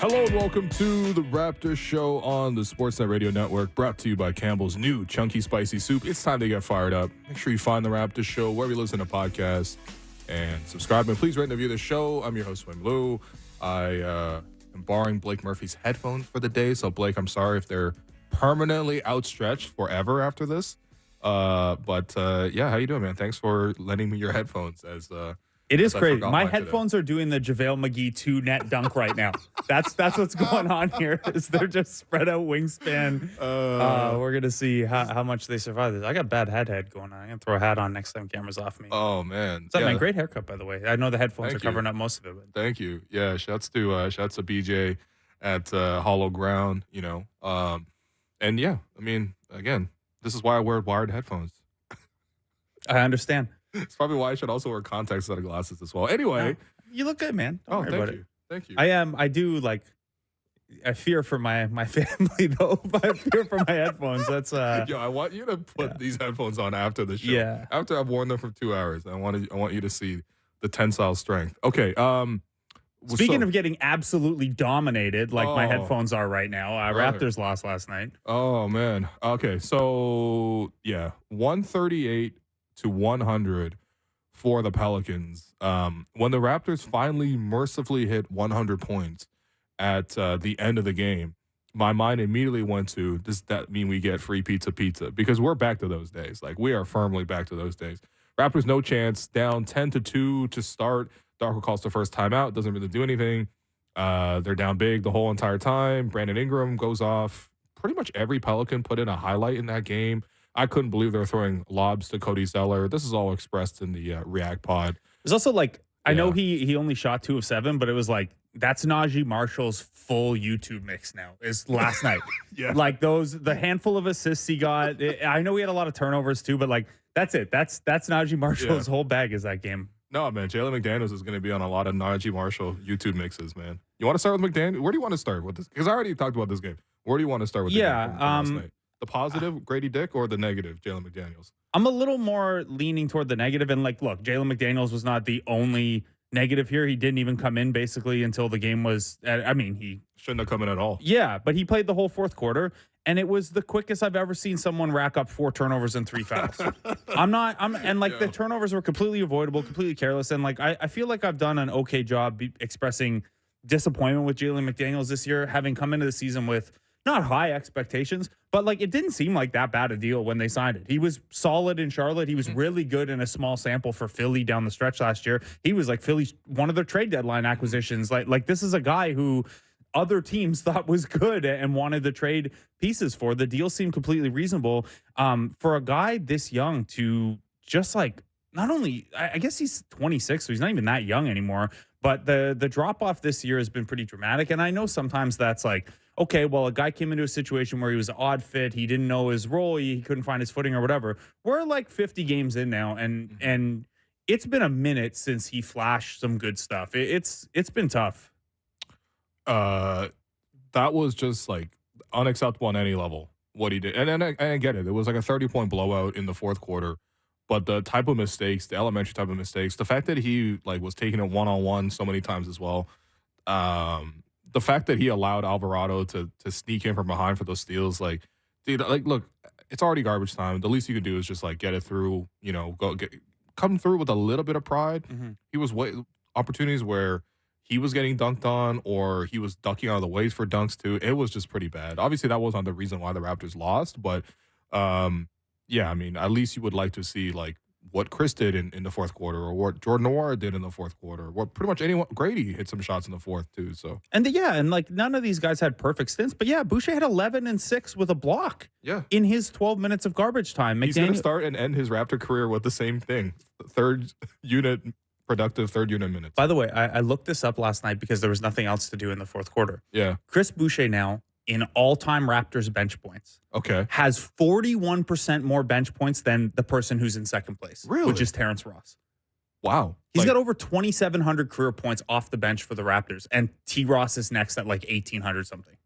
Hello and welcome to the Raptors show on the Sportsnet Radio Network, brought to you by Campbell's new Chunky Spicy Soup. It's time to get fired up. Make sure you find the Raptors show wherever you listen to podcasts and subscribe. And please rate and review the show. I'm your host, Wayne Lou. I am borrowing Blake Murphy's headphones for the day. So, Blake, I'm sorry if they're permanently outstretched forever after this. But how you doing, man? Thanks for lending me your headphones It is crazy. My headphones are doing the JaVale McGee 2-net dunk right now. That's what's going on here. Is they're just spread out wingspan. We're gonna see how much they survive this. I got bad head going on. I'm gonna throw a hat on next time camera's off me. Oh man, what's up, man? Great haircut, by the way. I know the headphones are covering up most of it. But. Thank you. Yeah, shouts to BJ at Hollow Ground. And yeah, I mean, again, this is why I wear wired headphones. I understand. It's probably why I should also wear contacts instead of glasses as well. Anyway, you look good, man. Don't worry about it. Thank you. I do I fear for my family though. I fear for my headphones. That's Yo, I want you to put these headphones on after the show. Yeah. After I've worn them for 2 hours, I want you to see the tensile strength. Okay. Speaking of getting absolutely dominated, like my headphones are right now, Raptors lost last night. Oh man. Okay. So yeah, 138 to 100 for the Pelicans. When the Raptors finally mercifully hit 100 points at the end of the game, my mind immediately went to, does that mean we get free pizza? Because we're back to those days. Like, we are firmly back to those days. Raptors, no chance, down 10-2 to start. Dakhil calls the first timeout, doesn't really do anything. They're down big the whole entire time. Brandon Ingram goes off. Pretty much every Pelican put in a highlight in that game. I couldn't believe they were throwing lobs to Cody Zeller. This is all expressed in the React pod. There's also I know he only shot 2 of 7, but it was that's Najee Marshall's full YouTube mix now. Is last night. Yeah. The handful of assists he got. I know he had a lot of turnovers too, but that's it. That's Najee Marshall's whole bag is that game. No, man. Jalen McDaniels is going to be on a lot of Najee Marshall YouTube mixes, man. You want to start with McDaniels? Where do you want to start with this? Because I already talked about this game. Where do you want to start with the game from last night? The positive, Gradey Dick, or the negative, Jalen McDaniels? I'm a little more leaning toward the negative. And look, Jalen McDaniels was not the only negative here. He didn't even come in basically until the game was. He shouldn't have come in at all. Yeah, but he played the whole fourth quarter, and it was the quickest I've ever seen someone rack up 4 turnovers and 3 fouls. The turnovers were completely avoidable, completely careless, and I feel like I've done an okay job expressing disappointment with Jalen McDaniels this year, having come into the season with not high expectations, but it didn't seem like that bad a deal when they signed it. He was solid in Charlotte. He was really good in a small sample for Philly down the stretch last year. He was Philly's one of their trade deadline acquisitions. This is a guy who other teams thought was good and wanted to trade pieces for. The deal seemed completely reasonable for a guy this young to just not only, I guess he's 26, so he's not even that young anymore, but the drop off this year has been pretty dramatic. And I know sometimes that's okay, well, a guy came into a situation where he was an odd fit. He didn't know his role. He couldn't find his footing or whatever. We're 50 games in now, and it's been a minute since he flashed some good stuff. It's been tough. That was just unacceptable on any level what he did. And I get it. It was a 30-point blowout in the fourth quarter. But the type of mistakes, the elementary type of mistakes, the fact that he was taking it one-on-one so many times as well, the fact that he allowed Alvarado to sneak in from behind for those steals, look, it's already garbage time. The least you can do is just get it through, come through with a little bit of pride. Mm-hmm. He was opportunities where he was getting dunked on or he was ducking out of the ways for dunks too. It was just pretty bad. Obviously, that wasn't the reason why the Raptors lost, but at least you would like to see what Chris did in the fourth quarter, or what Jordan Noir did in the fourth quarter. What pretty much anyone, Grady hit some shots in the fourth too. So none of these guys had perfect stints, but Boucher had 11 and 6 with a block. Yeah, in his 12 minutes of garbage time. He's going to start and end his Raptor career with the same thing: productive third unit minutes. By the way, I looked this up last night because there was nothing else to do in the fourth quarter. Yeah, Chris Boucher now in all-time Raptors bench points. Okay. Has 41% more bench points than the person who's in second place. Really? Which is Terrence Ross. Wow. He's got over 2,700 career points off the bench for the Raptors. And T. Ross is next at 1,800 something.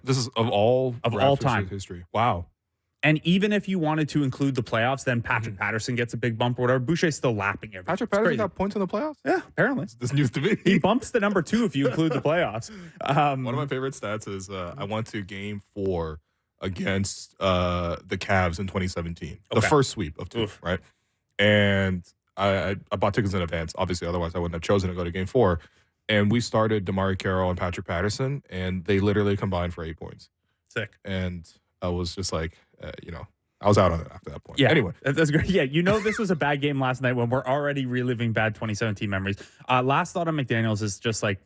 This is of all time history. Wow. And even if you wanted to include the playoffs, then Patrick Patterson gets a big bump or whatever. Boucher's still lapping everything. Patrick Patterson got points in the playoffs? Yeah, apparently. This news to me. He bumps the number 2 if you include the playoffs. One of my favorite stats is I went to game 4 against the Cavs in 2017. The first sweep of 2, right? And I bought tickets in advance, obviously, otherwise I wouldn't have chosen to go to game 4. And we started DeMarre Carroll and Patrick Patterson, and they literally combined for 8 points. Sick. And I was just like, I was out on it after that point. Yeah. Anyway. That's great. Yeah. This was a bad game last night when we're already reliving bad 2017 memories. Last thought on McDaniels is just like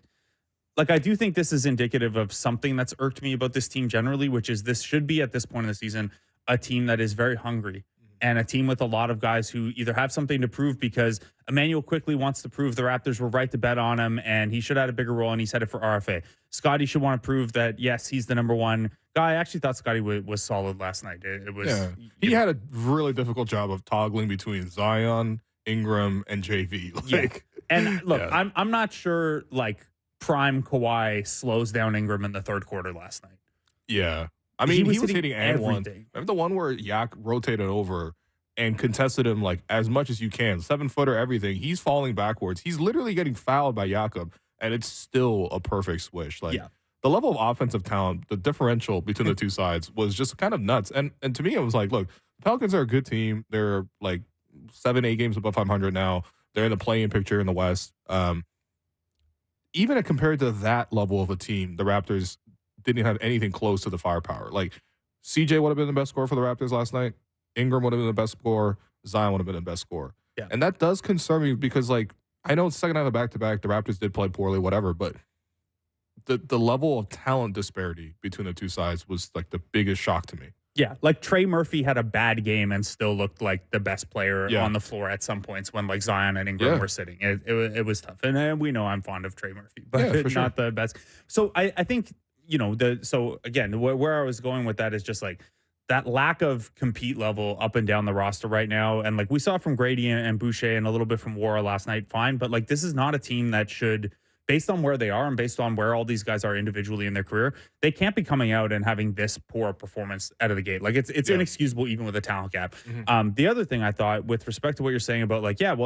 I do think this is indicative of something that's irked me about this team generally, which is this should be at this point in the season a team that is very hungry and a team with a lot of guys who either have something to prove because Emmanuel quickly wants to prove the Raptors were right to bet on him and he should have had a bigger role and he's headed for RFA. Scottie should want to prove that, yes, he's the number 1 guy. I actually thought Scottie was solid last night. It was. He had a really difficult job of toggling between Zion, Ingram, and JV. And look, I'm not sure prime Kawhi slows down Ingram in the third quarter last night. Yeah. I mean, he was hitting and everything. one. Remember the one where Yak rotated over and contested him as much as you can, 7-footer, everything. He's falling backwards. He's literally getting fouled by Jakob, and it's still a perfect swish. The level of offensive talent, the differential between the two sides was just kind of nuts. And to me, it was like, look, the Pelicans are a good team. They're 7-8 games above 500 now. They're in the play-in picture in the West. Even compared to that level of a team, the Raptors didn't have anything close to the firepower. CJ would have been the best scorer for the Raptors last night. Ingram would have been the best scorer. Zion would have been the best scorer. Yeah. And that does concern me because, I know it's second half of back-to-back. The Raptors did play poorly, whatever, but the level of talent disparity between the two sides was, the biggest shock to me. Yeah, Trey Murphy had a bad game and still looked like the best player on the floor at some points when Zion and Ingram were sitting. It was tough. And we know I'm fond of Trey Murphy, but not the best. So I think, so again, where I was going with that is just that lack of compete level up and down the roster right now. And we saw from Gradey and Boucher and a little bit from Wara last night, fine. But this is not a team that should, based on where they are and based on where all these guys are individually in their career, they can't be coming out and having this poor performance out of the gate. It's inexcusable even with a talent gap. The other thing I thought with respect to what you're saying about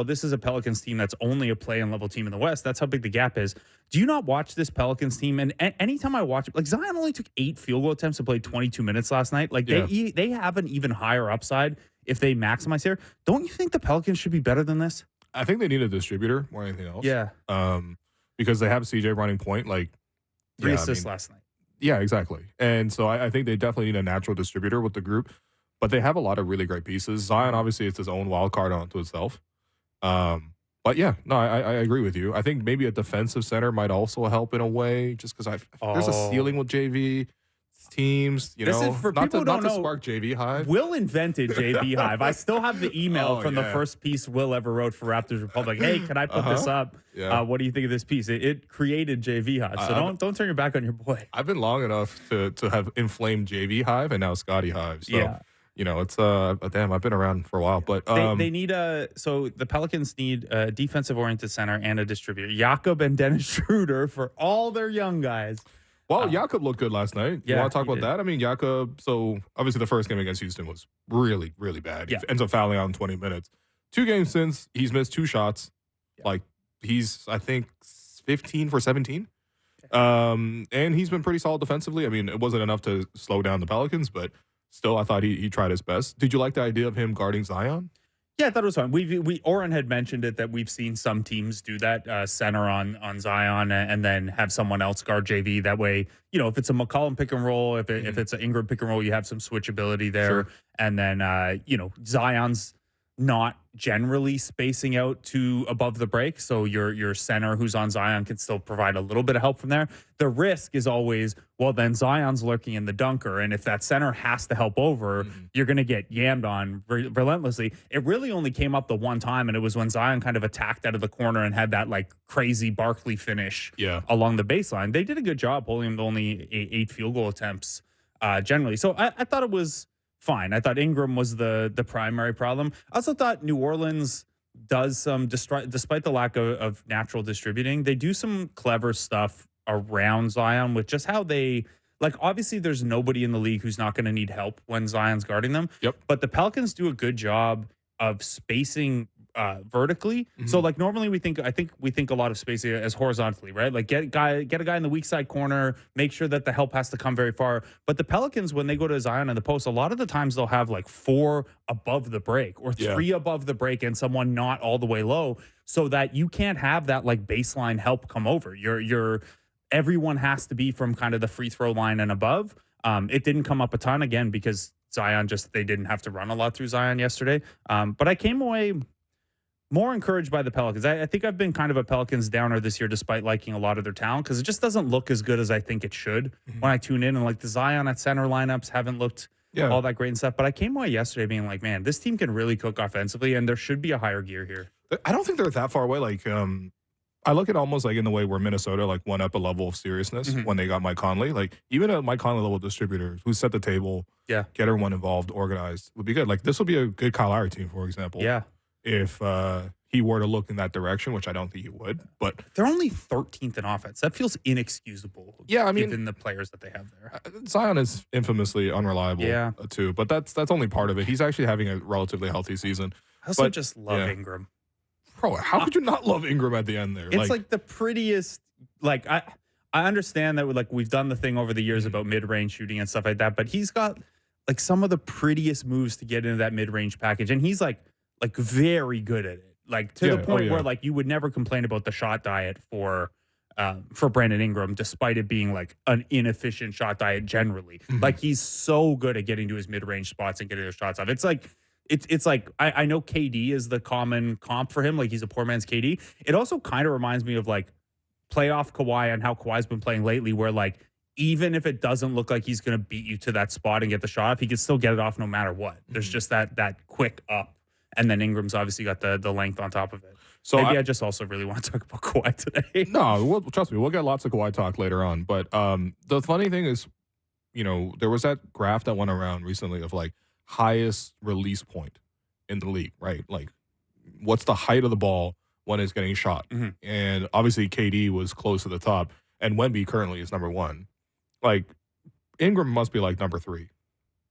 this is a Pelicans team that's only a play-in level team in the West. That's how big the gap is. Do you not watch this Pelicans team? And anytime I watch it, Zion only took 8 field goal attempts to play 22 minutes last night. They have an even higher upside if they maximize here. Don't you think the Pelicans should be better than this? I think they need a distributor more than anything else. Yeah. Because they have CJ running point, 3 assists last night. Yeah, exactly. And so I think they definitely need a natural distributor with the group, but they have a lot of really great pieces. Zion, obviously, it's his own wild card onto itself. But yeah, no, I agree with you. I think maybe a defensive center might also help in a way, just because there's a ceiling with JV teams, for not people who don't to know, spark JV Hive. Will invented JV Hive. I still have the email from the first piece Will ever wrote for Raptors Republic. Hey, can I put this up? Yeah. What do you think of this piece? It created JV Hive. So don't turn your back on your boy. I've been long enough to have inflamed JV Hive and now Scottie Hive. So it's damn, I've been around for a while, but they need so the Pelicans need a defensive oriented center and a distributor. Jakob and Dennis Schroeder for all their young guys. Well, Jakob looked good last night. You want to talk about that? I mean, Jakob, so obviously the first game against Houston was really, really bad. Yeah. He ends up fouling out in 20 minutes. 2 games since, he's missed 2 shots. Yeah. He's, I think, 15 for 17. And he's been pretty solid defensively. I mean, it wasn't enough to slow down the Pelicans, but still, I thought he tried his best. Did you like the idea of him guarding Zion? Yeah, I thought it was fun. Oren had mentioned it that we've seen some teams do that, center on Zion and then have someone else guard JV. That way, if it's a McCollum pick and roll, if it's an Ingram pick and roll, you have some switchability there. Sure. And then, Zion's not generally spacing out to above the break. So your center who's on Zion can still provide a little bit of help from there. The risk is always, well, then Zion's lurking in the dunker. And if that center has to help over, you're going to get yammed on relentlessly. It really only came up the one time, and it was when Zion kind of attacked out of the corner and had that crazy Barkley finish along the baseline. They did a good job holding him to only 8 field goal attempts generally. So I thought it was fine. I thought Ingram was the primary problem. I also thought New Orleans does some, despite the lack of natural distributing, they do some clever stuff around Zion with just how they like obviously there's nobody in the league who's not going to need help when Zion's guarding them. Yep. But the Pelicans do a good job of spacing vertically. So like normally I think we think a lot of spacing as horizontally, right? Like get a guy in the weak side corner, make sure that the help has to come very far. But the Pelicans, when they go to Zion in the post, a lot of the times they'll have like 4 above the break or 3 above the break and someone not all the way low, so that you can't have that like baseline help come over. Everyone has to be from kind of the free throw line and above. It didn't come up a ton again because Zion they didn't have to run a lot through Zion yesterday. But I came away more encouraged by the Pelicans. I think I've been kind of a Pelicans downer this year, despite liking a lot of their talent, because it just doesn't look as good as I think it should when I tune in. And like the Zion at center lineups haven't looked all that great and stuff. But I came away yesterday being like, man, this team can really cook offensively, and there should be a higher gear here. I don't think they're that far away. Like, I look at almost like in the way where Minnesota like went up a level of seriousness when they got Mike Conley. Like even a Mike Conley level distributor who set the table, get everyone involved, organized would be good. Like this would be a good Kyle Lowry team, for example. Yeah. If he were to look in that direction, which I don't think he would, but they're only 13th in offense. That feels inexcusable. Yeah, I mean, given the players that they have there. Zion is infamously unreliable, too. But that's only part of it. He's actually having a relatively healthy season. I also just love Ingram. Bro, how could you not love Ingram at the end there? It's like the prettiest. Like I understand that like we've done the thing over the years about mid-range shooting and stuff like that, but he's got like some of the prettiest moves to get into that mid-range package, and he's like very good at it. Like to the point where like you would never complain about the shot diet for Brandon Ingram, despite it being like an inefficient shot diet generally. Like he's so good at getting to his mid-range spots and getting those shots off. It's like it's like I know KD is the common comp for him. Like he's a poor man's KD. It also kind of reminds me of like playoff Kawhi and how Kawhi's been playing lately, where like even if it doesn't look like he's going to beat you to that spot and get the shot off, he can still get it off no matter what. There's just that quick up. And then Ingram's obviously got the length on top of it. So maybe I just also really want to talk about Kawhi today. No, trust me, we'll get lots of Kawhi talk later on. But the funny thing is, there was that graph that went around recently of like highest release point in the league, right? Like what's the height of the ball when it's getting shot? And obviously KD was close to the top, and Wemby currently is number 1. Like Ingram must be like number 3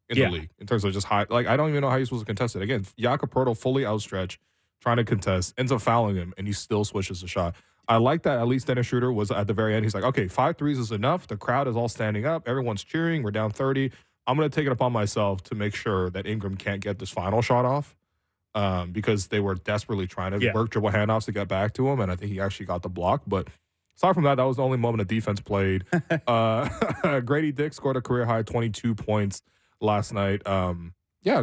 in the league in terms of just high. Like I don't even know how you're supposed to contest it. Again, Jakob Poeltl fully outstretched, trying to contest, ends up fouling him, and he still switches the shot. I like that at least Dennis Schroeder was at the very end. He's like, okay, 5 threes is enough. The crowd is all standing up. Everyone's cheering. We're down 30. I'm going to take it upon myself to make sure that Ingram can't get this final shot off because they were desperately trying to work dribble handoffs to get back to him, and I think he actually got the block. But aside from that was the only moment of defense played. Gradey Dick scored a career-high 22 points last night.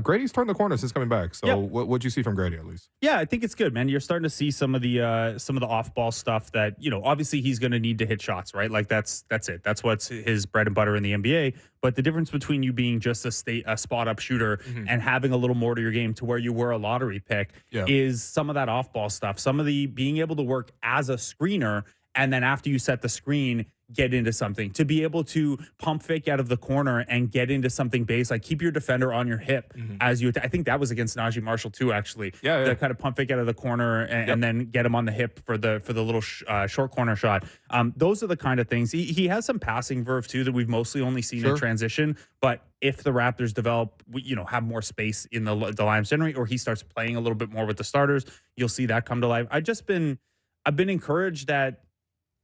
Grady's turned the corner since coming back. So what'd you see from Gradey at least? Yeah, I think it's good, man. You're starting to see some of the off-ball stuff that, obviously he's going to need to hit shots, right? Like that's it. That's what's his bread and butter in the NBA. But the difference between you being just a spot-up shooter and having a little more to your game to where you were a lottery pick is some of that off-ball stuff. Some of the being able to work as a screener, and then after you set the screen, get into something, to be able to pump fake out of the corner and get into something base, like keep your defender on your hip as you I think that was against Najee Marshall too, actually. The kind of pump fake out of the corner and then get him on the hip for the little short corner shot. Those are the kind of things. He has some passing verve too that we've mostly only seen in transition, but if the Raptors develop, have more space in the lines generally, or he starts playing a little bit more with the starters, you'll see that come to life. I've been encouraged that,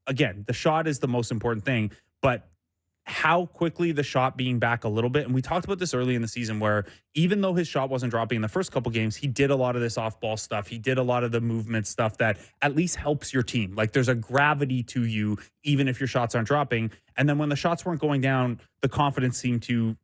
again, the shot is the most important thing, but how quickly the shot being back a little bit. And we talked about this early in the season where even though his shot wasn't dropping in the first couple games, he did a lot of this off-ball stuff. He did a lot of the movement stuff that at least helps your team. Like there's a gravity to you, even if your shots aren't dropping. And then when the shots weren't going down, the confidence seemed to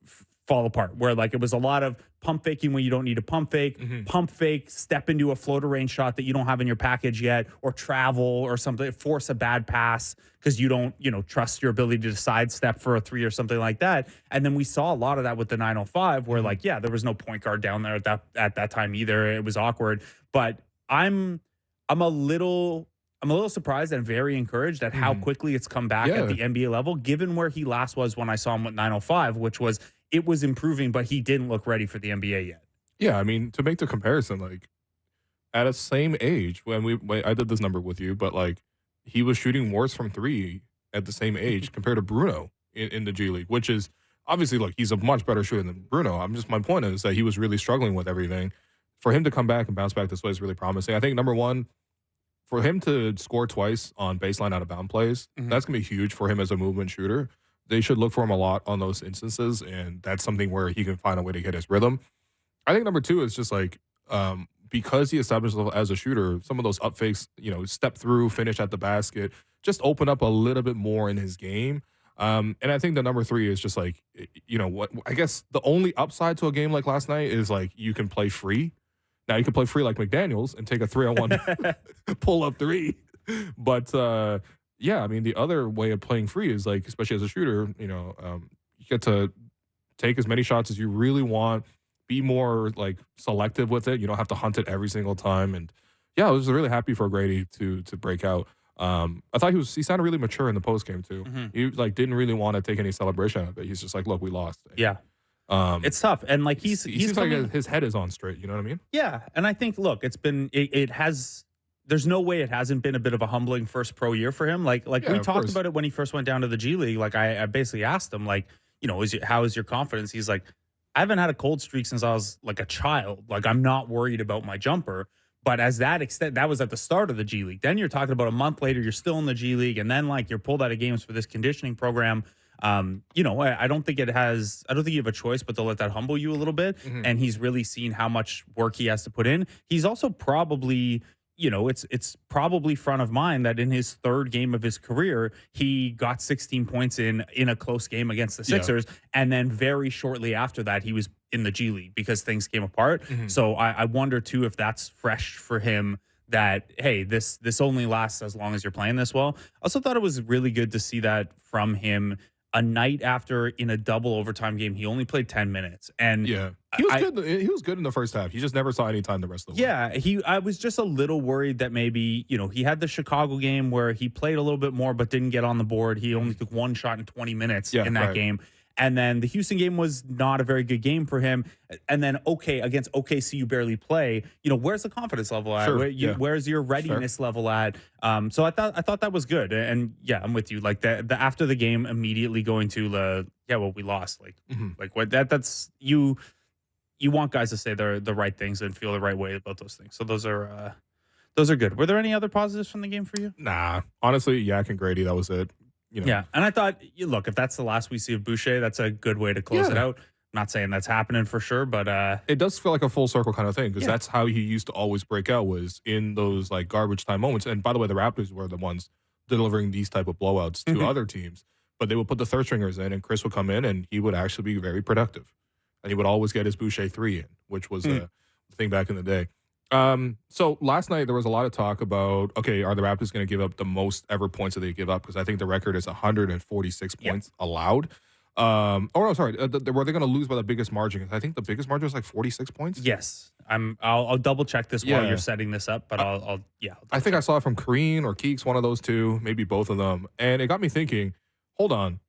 fall apart, where like it was a lot of pump faking when you don't need a pump fake, step into a floater range shot that you don't have in your package yet, or travel or something, force a bad pass because you don't, trust your ability to sidestep for a 3 or something like that. And then we saw a lot of that with the 905 where like, there was no point guard down there at that time either. It was awkward, but I'm a little surprised and very encouraged at how quickly it's come back at the NBA level, given where he last was when I saw him with 905, which was, it was improving, but he didn't look ready for the NBA yet. Yeah, I mean, to make the comparison, like at a same age, I did this number with you, but like he was shooting worse from 3 at the same age compared to Bruno in the G League, which is obviously, look, he's a much better shooter than Bruno. My point is that he was really struggling with everything. For him to come back and bounce back this way is really promising. I think number one, for him to score twice on baseline out of bound plays, that's going to be huge for him as a movement shooter. They should look for him a lot on those instances, and that's something where he can find a way to get his rhythm. I think number two is just like, because he established himself as a shooter, some of those up fakes, step through, finish at the basket, just open up a little bit more in his game. And I think the number three is just like, what I guess the only upside to a game like last night is like you can play free. Now you can play free like McDaniels and take a 3-on-1 pull up three. But yeah, I mean, the other way of playing free is like, especially as a shooter, you get to take as many shots as you really want, be more like selective with it. You don't have to hunt it every single time. And yeah, I was really happy for Gradey to break out. I thought he sounded really mature in the post game too. He like didn't really want to take any celebration out of it. He's just like, look, we lost. Yeah. It's tough. And like he seems like his head is on straight. You know what I mean? Yeah. And I think, look, there's no way it hasn't been a bit of a humbling first pro year for him. Like we talked about it when he first went down to the G League. Like I basically asked him, like, how is your confidence? He's like, I haven't had a cold streak since I was like a child. Like, I'm not worried about my jumper. But as that was at the start of the G League. Then you're talking about a month later, you're still in the G League, and then like you're pulled out of games for this conditioning program. I don't think you have a choice but to let that humble you a little bit. And he's really seen how much work he has to put in. He's also probably, it's probably front of mind that in his third game of his career, he got 16 points in a close game against the Sixers. And then very shortly after that, he was in the G League because things came apart. So I wonder too, if that's fresh for him, that, hey, this only lasts as long as you're playing this well. I also thought it was really good to see that from him a night after in a double overtime game. He only played 10 minutes. And yeah, he was good in the first half. He just never saw any time the rest of the way. Yeah, I was just a little worried that maybe, he had the Chicago game where he played a little bit more but didn't get on the board. He only took one shot in 20 minutes in that game. And then the Houston game was not a very good game for him. And then, against OKC, you barely play. Where's the confidence level at? Where's your readiness level at? So I thought that was good. And yeah, I'm with you. Like the after the game, immediately going to we lost. Like what that's you want guys to say the right things and feel the right way about those things. So those are good. Were there any other positives from the game for you? Nah, honestly, Yak and Gradey, that was it. Yeah, and I thought, look, if that's the last we see of Boucher, that's a good way to close it out. I'm not saying that's happening for sure, but it does feel like a full circle kind of thing because that's how he used to always break out, was in those like garbage time moments. And by the way, the Raptors were the ones delivering these type of blowouts to other teams, but they would put the third stringers in, and Chris would come in, and he would actually be very productive, and he would always get his Boucher 3 in, which was the thing back in the day. So last night there was a lot of talk about, okay, are the Raptors going to give up the most ever points that they give up? Because I think the record is 146 points allowed. Were they going to lose by the biggest margin? I think the biggest margin was like 46 points. Yes, I'll double check this while you're setting this up, but I think I saw it from Kareem or Keeks, one of those two, maybe both of them, and it got me thinking. Hold on,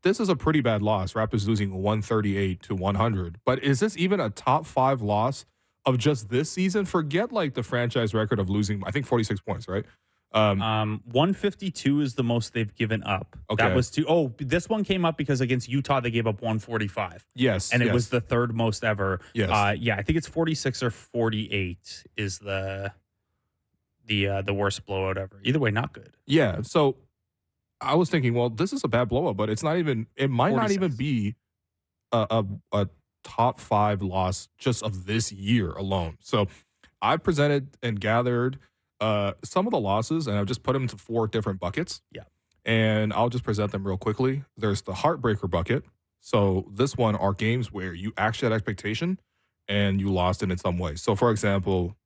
this is a pretty bad loss. Raptors losing 138 to 100, but is this even a top 5 loss of just this season? Forget like the franchise record of losing, I think 46 points, right? 152 is the most they've given up. Okay. That was this one came up because against Utah they gave up 145. Yes. And it was the third most ever. Yes. I think it's 46 or 48 is the worst blowout ever. Either way, not good. Yeah. So I was thinking, well, this is a bad blowout, but it might 46. Not even be a top 5 loss just of this year alone. So I presented and gathered some of the losses, and I've just put them into 4 different buckets. Yeah. And I'll just present them real quickly. There's the heartbreaker bucket. So this one are games where you actually had expectation and you lost it in some way. So for example,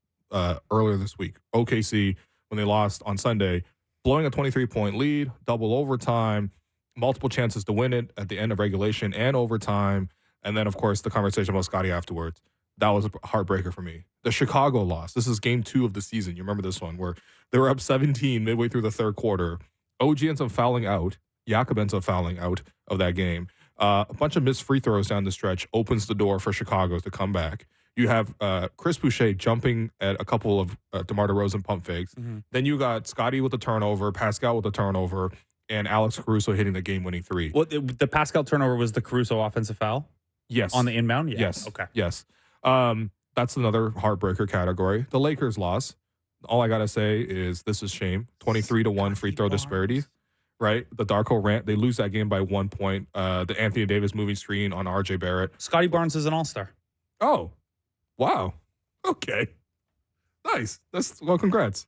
earlier this week, OKC, when they lost on Sunday, blowing a 23-point lead, double overtime, multiple chances to win it at the end of regulation and overtime. And then, of course, the conversation about Scottie afterwards. That was a heartbreaker for me. The Chicago loss. This is game 2 of the season. You remember this one where they were up 17 midway through the third quarter. OG ends up fouling out. Jakob ends up fouling out of that game. A bunch of missed free throws down the stretch opens the door for Chicago to come back. You have Chris Boucher jumping at a couple of DeMar DeRozan pump fakes. Then you got Scottie with the turnover, Pascal with the turnover. and Alex Caruso hitting the game-winning three. What the Pascal turnover was the Caruso offensive foul Yes. on the inbound? Yeah. Yes. Okay. Yes. That's another heartbreaker category. The Lakers loss. All I got to say is this is shame. 23-1 free throw disparity, right? The Dakhil rant, they lose that game by 1 point. The Anthony Davis moving screen on RJ Barrett. Scottie Barnes is an all-star. Oh, wow. Okay. Nice. Congrats.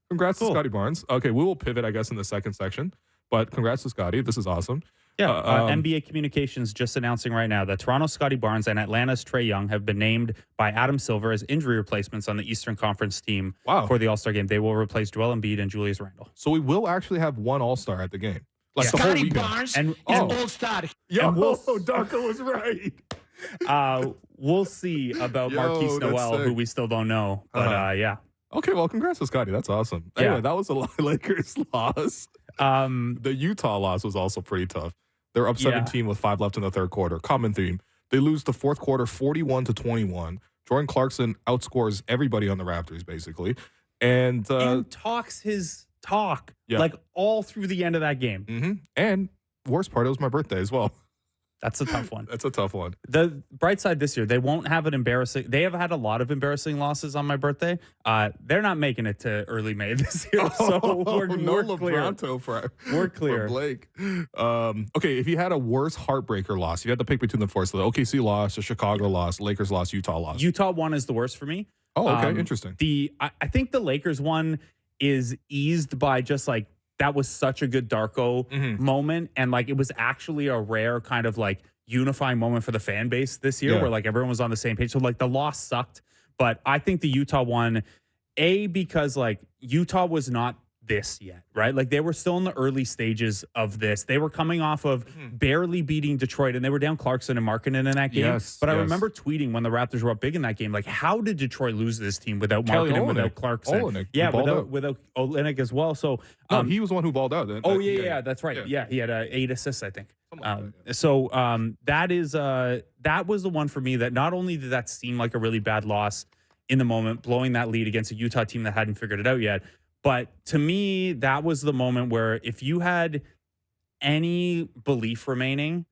Congrats to Scottie Barnes. Okay, we will pivot, I guess, in the second section. But congrats to Scottie. This is awesome. Yeah, NBA Communications just announcing right now that Toronto's Scottie Barnes and Atlanta's Trae Young have been named by Adam Silver as injury replacements on the Eastern Conference team for the All-Star game. They will replace Joel Embiid and Julius Randle. So we will actually have one All-Star at the game. Like the whole weekend. Barnes is All-Star. Yo, Dakhil was right. We'll see about Marquise Noel, who we still don't know. But yeah. Okay, well, congrats to Scottie. That's awesome. Anyway, that was a Lakers loss. The Utah loss was also pretty tough. They're up 17 with 5 left in the third quarter. Common theme. They lose the fourth quarter 41-21. Jordan Clarkson outscores everybody on the Raptors, basically. And talks his talk like all through the end of that game. Mm-hmm. And worst part, it was my birthday as well. That's a tough one. That's a tough one. The bright side this year, they won't have an embarrassing. They have had a lot of embarrassing losses on my birthday. They're not making it to early May this year, so we're clear. We're clear. For Blake. Okay, if you had a worse heartbreaker loss, you had to pick between the four. So the OKC loss, the Chicago loss, Lakers loss, Utah loss. Utah one is the worst for me. Oh, okay, interesting. I think the Lakers one is eased by just like. That was such a good Darko moment. And like, it was actually a rare kind of like unifying moment for the fan base this year where like everyone was on the same page. So like the loss sucked, but I think the Utah one, because like Utah was not this yet, right? Like they were still in the early stages of this. They were coming off of barely beating Detroit and they were down Clarkson and Markkanen in that game. But I remember tweeting when the Raptors were up big in that game, like how did Detroit lose this team without Markkanen, without Clarkson? Without Olynyk as well. So he was the one who balled out. That's right. Yeah, he had 8 assists, I think. That was the one for me that not only did that seem like a really bad loss in the moment, blowing that lead against a Utah team that hadn't figured it out yet, but to me, that was the moment where if you had any belief remaining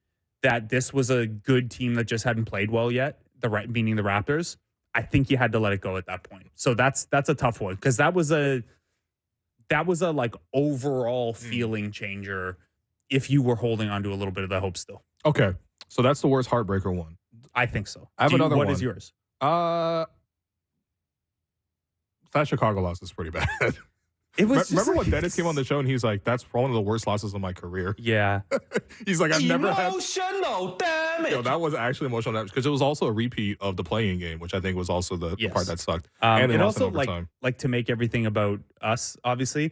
that this was a good team that just hadn't played well yet, meaning the Raptors, I think you had to let it go at that point. So that's a tough one because that was a like overall feeling changer if you were holding on to a little bit of the hope still. Okay, so that's the worst heartbreaker one. I think so. I have another one. What is yours? That Chicago loss is pretty bad. It was. Remember when Dennis came on the show and he's like, "That's one of the worst losses of my career." Yeah. He's like, "I've never had emotional damage." Yo, that was actually emotional damage because it was also a repeat of the playing game, which I think was also the part that sucked. And it also like to make everything about us, obviously.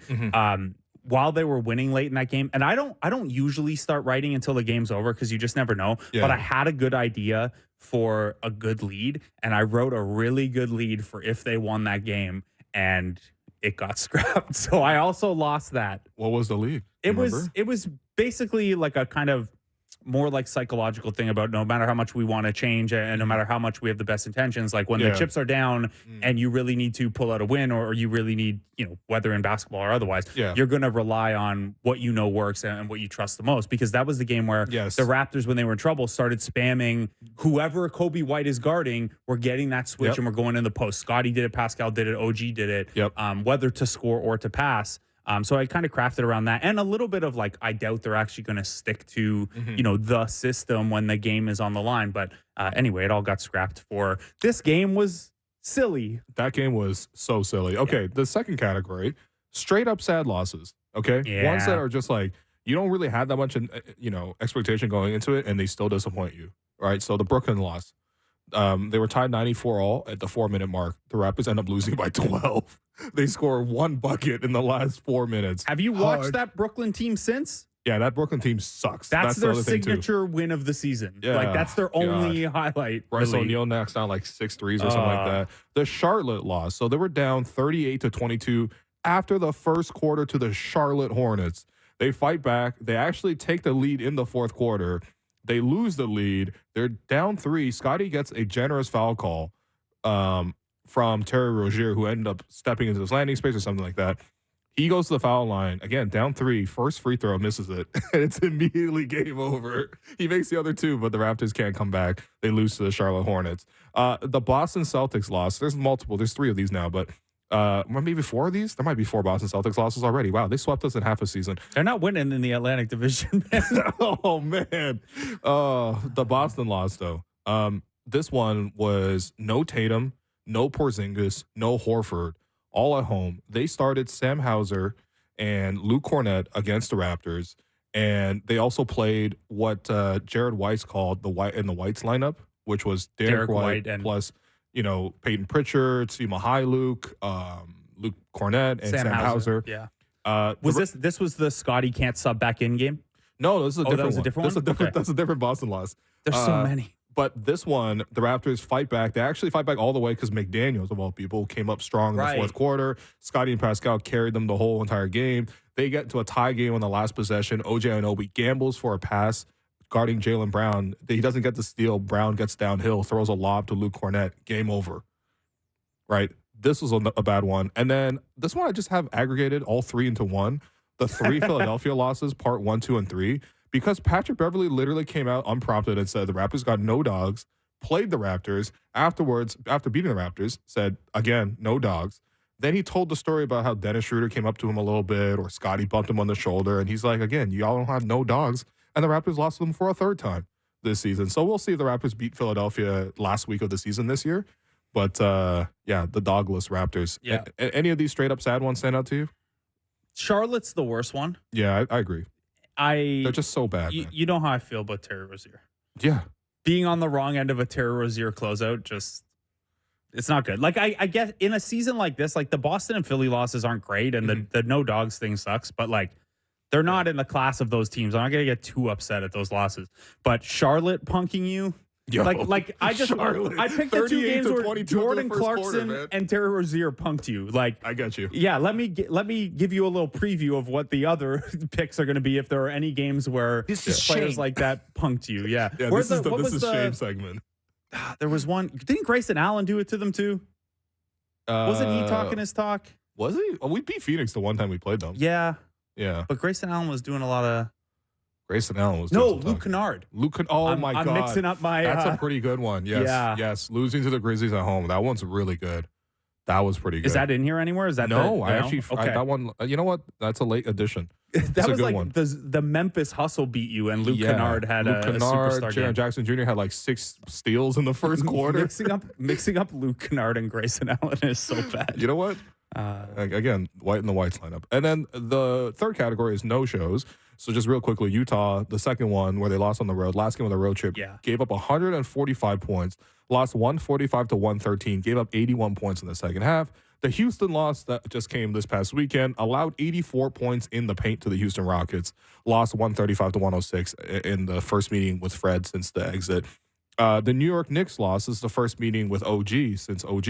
While they were winning late in that game, and I don't usually start writing until the game's over because you just never know. Yeah. But I had a good idea for a good lead, and I wrote a really good lead for if they won that game, and it got scrapped. So I also lost that. What was the lead? It was basically like a kind of more like psychological thing about no matter how much we want to change and no matter how much we have the best intentions, like when the chips are down and you really need to pull out a win or you really need, whether in basketball or otherwise, you're going to rely on what you know works and what you trust the most, because that was the game where the Raptors, when they were in trouble, started spamming whoever Kobe White is guarding, we're getting that switch and we're going in the post. Scottie did it, Pascal did it, OG did it, whether to score or to pass. So I kind of crafted around that and a little bit of like, I doubt they're actually going to stick to, the system when the game is on the line. But anyway, it all got scrapped for this game was silly. That game was so silly. Okay. The second category, straight up sad losses. Okay. Ones that are just like, you don't really have that much, expectation going into it and they still disappoint you. Right. So the Brooklyn loss, they were tied 94 all at the 4-minute mark. The Raptors end up losing by 12. They score 1 bucket in the last 4 minutes. Have you watched that Brooklyn team since? Yeah, that Brooklyn team sucks. That's their signature win of the season. Yeah, like that's their only highlight. Bryce O'Neal knocks down like 6 threes or something like that. The Charlotte loss. So they were down 38-22 after the first quarter to the Charlotte Hornets. They fight back. They actually take the lead in the fourth quarter. They lose the lead. They're down 3. Scottie gets a generous foul call from Terry Rozier, who ended up stepping into this landing space or something like that. He goes to the foul line again, down 3. First free throw, misses it, and it's immediately game over. He makes the other 2, but the Raptors can't come back. They lose to the Charlotte Hornets. The Boston Celtics lost. There's multiple. There's 3 of these now, but maybe 4 of these. There might be 4 Boston Celtics losses already. Wow, they swept us in half a season. They're not winning in the Atlantic Division, man. Oh man, the Boston loss though. This one was no Tatum, no Porzingis, no Horford. All at home. They started Sam Hauser and Luke Cornett against the Raptors, and they also played what Jared Weiss called the Whites lineup, which was Derek White and plus Peyton Pritchard, Sima Luke, Luke Cornett, and Sam Hauser. Yeah. This was the Scottie can't sub back in game? No, this is a different that was one. A different one? That's a different Boston loss. There's so many. But this one, the Raptors fight back. They actually fight back all the way because McDaniels, of all people, came up strong in the fourth quarter. Scottie and Pascal carried them the whole entire game. They get to a tie game on the last possession. OJ Anunoby gambles for a pass, guarding Jaylen Brown. He doesn't get the steal. Brown gets downhill, throws a lob to Luke Cornett. Game over. Right? This was a bad one. And then this one I just have aggregated all 3 into one. The 3 Philadelphia losses, part 1, 2, and 3. Because Patrick Beverley literally came out unprompted and said the Raptors got no dogs, played the Raptors. Afterwards, after beating the Raptors, said, again, no dogs. Then he told the story about how Dennis Schroeder came up to him a little bit or Scottie bumped him on the shoulder. And he's like, again, y'all don't have no dogs. And the Raptors lost to them for a 3rd time this season. So we'll see if the Raptors beat Philadelphia last week of the season this year. But, yeah, the dogless Raptors. Yeah. Any of these straight-up sad ones stand out to you? Charlotte's the worst one. Yeah, I agree. They're just so bad. You know how I feel about Terry Rozier. Yeah. Being on the wrong end of a Terry Rozier closeout, it's not good. Like, I guess in a season like this, like the Boston and Philly losses aren't great, and the no dogs thing sucks, but like they're not in the class of those teams. I'm not going to get too upset at those losses. But Charlotte punking you, like I picked the 2 games where Jordan Clarkson and Terry Rozier punked you. Like, I got you. Yeah, let me give you a little preview of what the other picks are going to be if there are any games where players shame. like that punked you. Yeah, this is shame segment. There was one. Didn't Grayson Allen do it to them too? Wasn't he talking his talk? Was he? Oh, we beat Phoenix the one time we played them. Yeah. Yeah. But Grayson Allen was doing a lot of. Grayson Allen was Luke Kennard. Oh my God. I'm mixing up my. That's a pretty good one. Yes. Yeah. Yes. Losing to the Grizzlies at home. That one's really good. That was pretty good. Is that in here anywhere? Is that actually okay. that one. You know what? That's a late addition. That was a good like one. the Memphis Hustle beat you, and Luke Kennard had a superstar game. Jaren Jackson Jr. had like 6 steals in the first quarter. mixing up Luke Kennard and Grayson Allen is so bad. You know what? Again, White in the Whites lineup. And then the third category is no-shows. So just real quickly, Utah, the second one where they lost on the road, last game of the road trip, gave up 145 points, lost 145 to 113, gave up 81 points in the second half. The Houston loss that just came this past weekend allowed 84 points in the paint to the Houston Rockets, lost 135 to 106 in the first meeting with Fred since the exit. The New York Knicks loss is the first meeting with OG since OG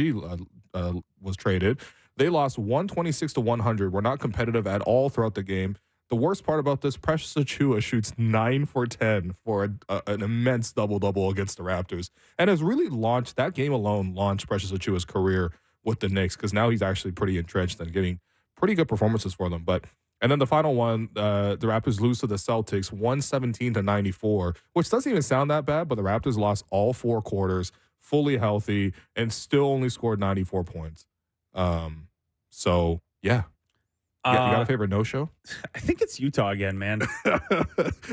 was traded. They lost 126 to 100. Were not competitive at all throughout the game. The worst part about this, Precious Achiuwa shoots 9 for 10 for an immense double-double against the Raptors. And has really launched, that game alone launched Precious Achiuwa's career with the Knicks because now he's actually pretty entrenched and getting pretty good performances for them. And then the final one, the Raptors lose to the Celtics 117 to 94, which doesn't even sound that bad, but the Raptors lost all 4 quarters, fully healthy, and still only scored 94 points. So, yeah. You got a favorite no-show? I think it's Utah again, man.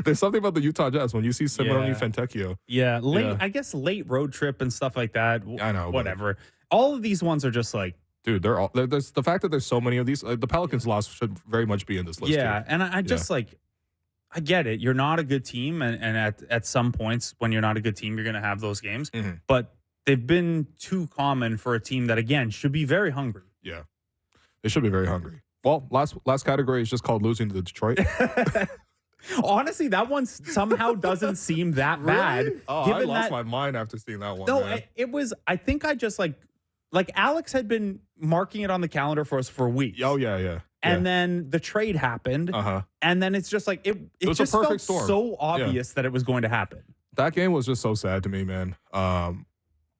There's something about the Utah Jazz when you see Simone Fontecchio. Yeah, I guess late road trip and stuff like that. I know. Whatever. All of these ones are just like, dude, there's the fact that there's so many of these. The Pelicans loss should very much be in this list. Yeah, and I just like, I get it. You're not a good team, and at some points when you're not a good team, you're going to have those games. Mm-hmm. But they've been too common for a team that, again, should be very hungry. Yeah, they should be very hungry. Well, last category is just called losing to Detroit. Honestly, that one somehow doesn't seem that bad. Oh, I lost my mind after seeing that one. No, it was. I think I just like Alex had been marking it on the calendar for us for weeks. Oh yeah. And then the trade happened. And then it's just like it was just a perfect storm. So obvious that it was going to happen. That game was just so sad to me, man.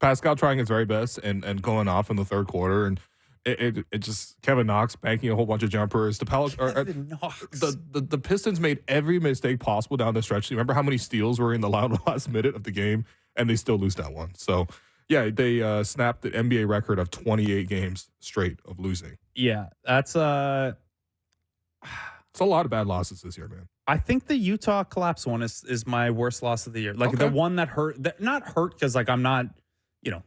Pascal trying his very best and going off in the third quarter and it just Kevin Knox banking a whole bunch of jumpers. The Kevin Knox. the Pistons made every mistake possible down the stretch. Remember how many steals were in the last minute of the game, and they still lose that one. So yeah, they snapped the NBA record of 28 games straight of losing. Yeah, that's It's a lot of bad losses this year, man. I think the Utah collapse one is my worst loss of the year. Like Okay. the one that hurt, not hurt because like I'm not,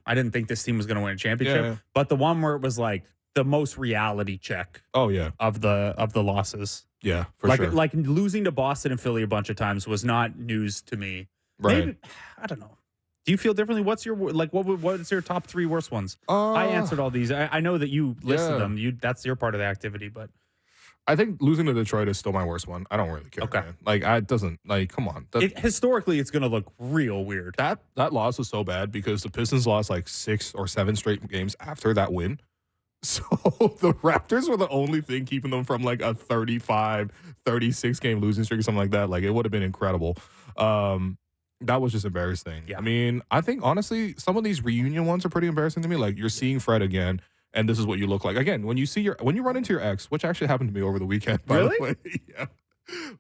I didn't think this team was going to win a championship, Yeah. but the one where it was like the most reality check Oh yeah, of the losses. yeah, for sure. Like losing to Boston and Philly a bunch of times was not news to me. Right. Maybe, I don't know. Do you feel differently? What's your what's your top 3 worst ones? I answered all these. I know that you listed them. That's your part of the activity, but I think losing to Detroit is still my worst one. I don't really care, Okay. man. Like, it doesn't, like, come on. historically, it's going to look real weird. That loss was so bad because the Pistons lost like 6 or 7 straight games after that win. So the Raptors were the only thing keeping them from like a 35, 36 game losing streak or something like that. Like, it would have been incredible. That was just embarrassing. Yeah. I mean, I think honestly, some of these reunion ones are pretty embarrassing to me. Like, you're seeing Fred again, and this is what you look like. Again, when you run into your ex, which actually happened to me over the weekend, by Really? the way. Yeah.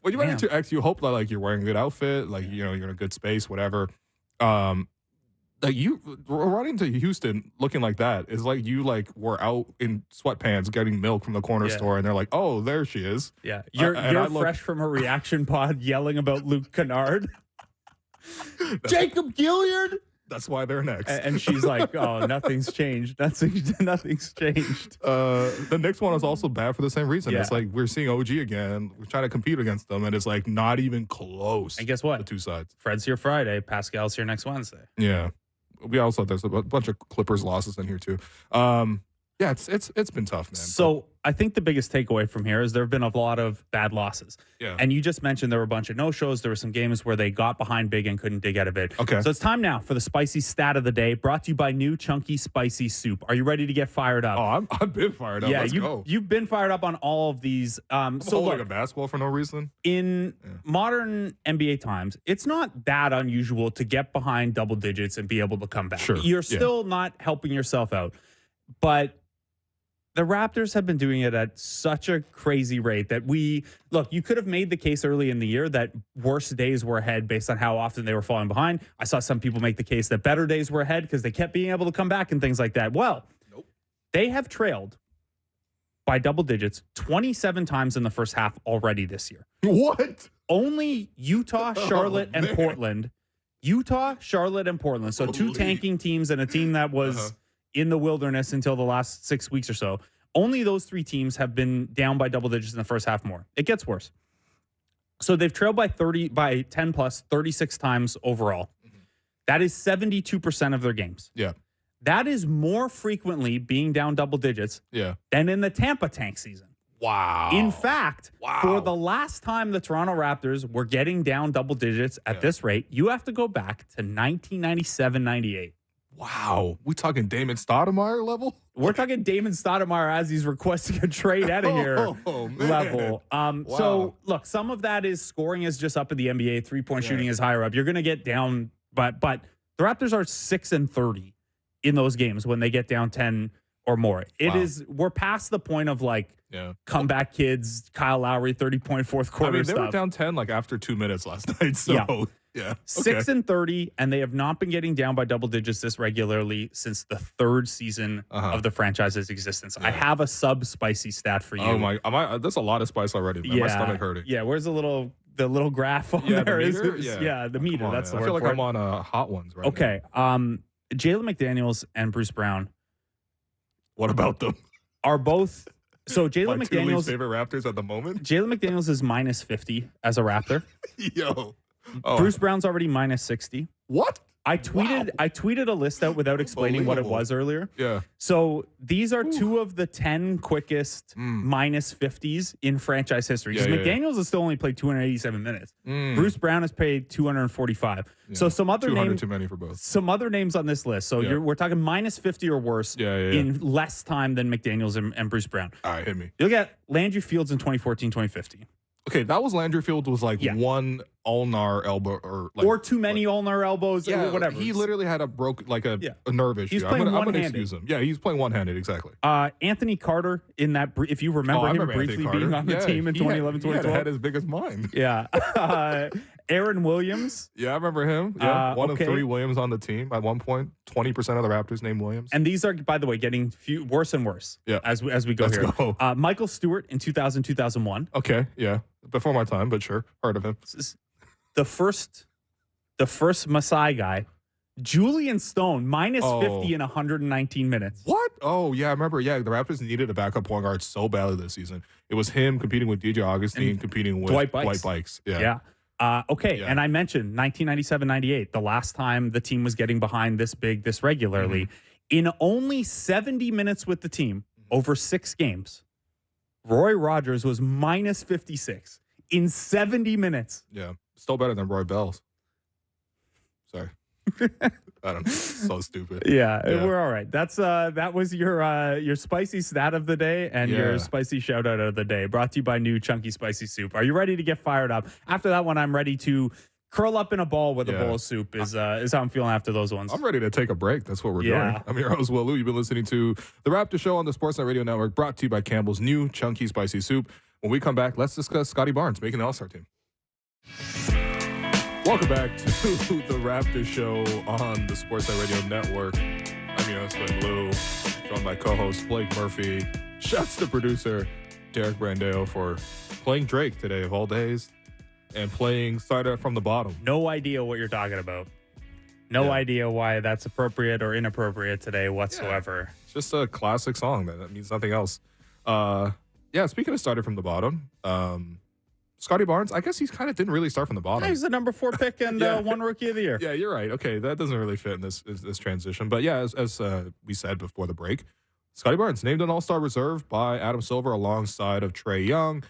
When you run Damn. into your ex, you hope that like you're wearing a good outfit, like you're in a good space, whatever. Like you running to Houston looking like that is like you like were out in sweatpants getting milk from the corner Yeah. store, and they're like, "Oh, there she is." Yeah, you're and I look- fresh from a reaction pod yelling about Luke Kennard. Jacob Gilliard. That's why they're next. And she's like, "Oh, nothing's changed. Nothing's changed." The next one is also bad for the same reason. Yeah. It's like we're seeing OG again. We're trying to compete against them, and it's like not even close. And guess what? The two sides. Fred's here Friday. Pascal's here next Wednesday. Yeah. We also there's a bunch of Clippers losses in here too. Yeah, it's been tough, man. So I think the biggest takeaway from here is there have been a lot of bad losses. Yeah. And you just mentioned there were a bunch of no-shows. There were some games where they got behind big and couldn't dig out of it. Okay. So it's time now for the spicy stat of the day, brought to you by New Chunky Spicy Soup. Are you ready to get fired up? Oh, I've been fired up. Yeah, Let's go. you've been fired up on all of these. I'm So holding look, a basketball for no reason. in modern NBA times, it's not that unusual to get behind double digits and be able to come back. Sure, You're yeah. still not helping yourself out. But the Raptors have been doing it at such a crazy rate that you could have made the case early in the year that worse days were ahead based on how often they were falling behind. I saw some people make the case that better days were ahead because they kept being able to come back and things like that. Well, They have trailed by double digits 27 times in the first half already this year. What? Only Utah, Charlotte, and man. Portland. Utah, Charlotte, and Portland. So two Holy. tanking teams and a team that was in the wilderness until the last 6 weeks or so. Only those 3 teams have been down by double digits in the first half more. It gets worse. So they've trailed by 10 plus 36 times overall. That is 72% of their games. Yeah. That is more frequently being down double digits Yeah. than in the Tampa tank season. Wow. In fact, Wow. for the last time the Toronto Raptors were getting down double digits at this rate, you have to go back to 1997-98. Wow. We talking Damon Stoudemire level? We're talking Damon Stoudemire as he's requesting a trade out of here Oh, man. level. Wow. So, look, some of that is scoring is just up in the NBA. Three-point shooting is higher up. You're going to get down, but the Raptors are 6-30 in those games when they get down 10 or more. We're past the point of like comeback kids, Kyle Lowry, 30-point fourth quarter they were stuff. down 10 like after 2 minutes last night. So, yeah. 6-30, and they have not been getting down by double digits this regularly since the 3rd season of the franchise's existence. I have a sub-spicy stat for you. Oh, my. There's a lot of spice already, man. My stomach hurting. Yeah, where's the little graph on Yeah, there? the meter? The meter. Come on, That's the man. word I feel like for I'm it. on hot ones right Okay. Jalen McDaniels and Bruce Brown What about them? are both. So My Jalen two least McDaniels. favorite Raptors at the moment? Jalen McDaniels is minus 50 as a Raptor. Yo. Oh. Bruce Brown's already minus 60. What? I tweeted a list out without explaining what it was earlier. Yeah. So these are 2 of the 10 quickest minus 50s in franchise history. Because McDaniels has still only played 287 minutes. Bruce Brown has played 245. So some other 200 names, too many for both. some other names on this list. So we're talking minus 50 or worse in less time than McDaniels and Bruce Brown. All right, hit me. You look at Landry Fields in 2014, 2015. Okay, that was Landry Field was like one ulnar elbow or too many ulnar elbows or whatever. He literally had a nerve issue. He's playing I'm gonna one-handed. excuse him. Yeah, he's playing one-handed, exactly. Anthony Carter in that, if you remember him briefly being on the team in 2011, 2012. He had a head as big as mine. Yeah. Aaron Williams. Yeah, I remember him. Yeah, one of 3 Williams on the team at one point. 20% of the Raptors named Williams. And these are, by the way, getting worse and worse as we go here. Go. Michael Stewart in 2000, 2001. Okay, yeah. Before my time, but sure. Heard of him. The first Masai guy. Julian Stone, minus 50 in 119 minutes. What? Oh, yeah, I remember. Yeah, the Raptors needed a backup point guard so badly this season. It was him competing with DJ Augustine, and competing with Dwight Bikes. Yeah. And I mentioned 1997-98, the last time the team was getting behind this regularly. In only 70 minutes with the team, over 6 games, Roy Rogers was minus 56 in 70 minutes. Yeah, still better than Roy Bell's. Sorry. I don't know. So stupid. Yeah, we're all right. That was your spicy stat of the day and your spicy shout out of the day. Brought to you by new Chunky Spicy Soup. Are you ready to get fired up? After that one, I'm ready to curl up in a ball with a bowl of soup. Is how I'm feeling after those ones. I'm ready to take a break. That's what we're doing. I'm your host, Will Lou. You've been listening to the Raptor Show on the Sportsnet Radio Network. Brought to you by Campbell's new Chunky Spicy Soup. When we come back, let's discuss Scottie Barnes making the All-Star team. Welcome back to the Raptor Show on the Sportsnet Radio Network. I'm your host, Lou, joined by co-host Blake Murphy. Shouts to producer Derek Brandeo for playing Drake today of all days and playing Started From the Bottom. No idea what you're talking about. No idea why that's appropriate or inappropriate today whatsoever. It's just a classic song, man. That means nothing else. Speaking of Started From the Bottom, Scottie Barnes, I guess he kind of didn't really start from the bottom. He's the number 4 pick and one Rookie of the Year. Yeah, you're right. Okay, that doesn't really fit in this transition. But yeah, as we said before the break, Scottie Barnes named an All-Star reserve by Adam Silver alongside of Trae Young.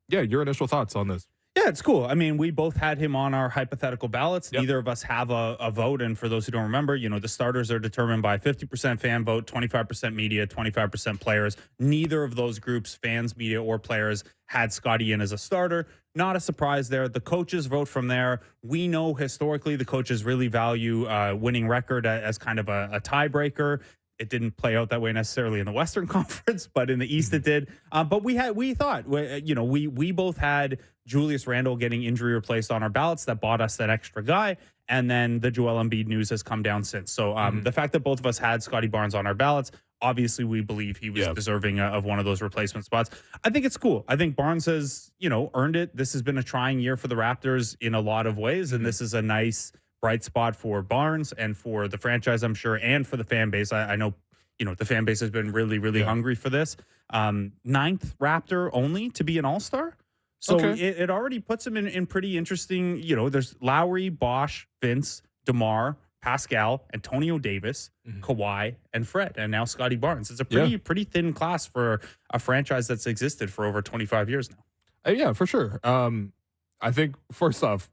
Your initial thoughts on this? Yeah, it's cool. I mean, we both had him on our hypothetical ballots. Neither of us have a vote. And for those who don't remember, the starters are determined by 50% fan vote, 25% media, 25% players. Neither of those groups, fans, media, or players, had Scottie in as a starter. Not a surprise there. The coaches vote from there. We know historically the coaches really value winning record as kind of a tiebreaker. It didn't play out that way necessarily in the Western Conference, but in the East it did. But we thought, we both had Julius Randle getting injury replaced on our ballots. That bought us that extra guy. And then the Joel Embiid news has come down since. So the fact that both of us had Scottie Barnes on our ballots, obviously we believe he was deserving of one of those replacement spots. I think it's cool. I think Barnes has, earned it. This has been a trying year for the Raptors in a lot of ways. And this is a nice bright spot for Barnes and for the franchise, I'm sure, and for the fan base. I know, the fan base has been really, really hungry for this. 9th Raptor only to be an All-Star. So it already puts him in pretty interesting, there's Lowry, Bosch, Vince, DeMar, Pascal, Antonio Davis, Kawhi, and Fred, and now Scottie Barnes. It's a pretty thin class for a franchise that's existed for over 25 years now. Yeah, for sure. I think, first off,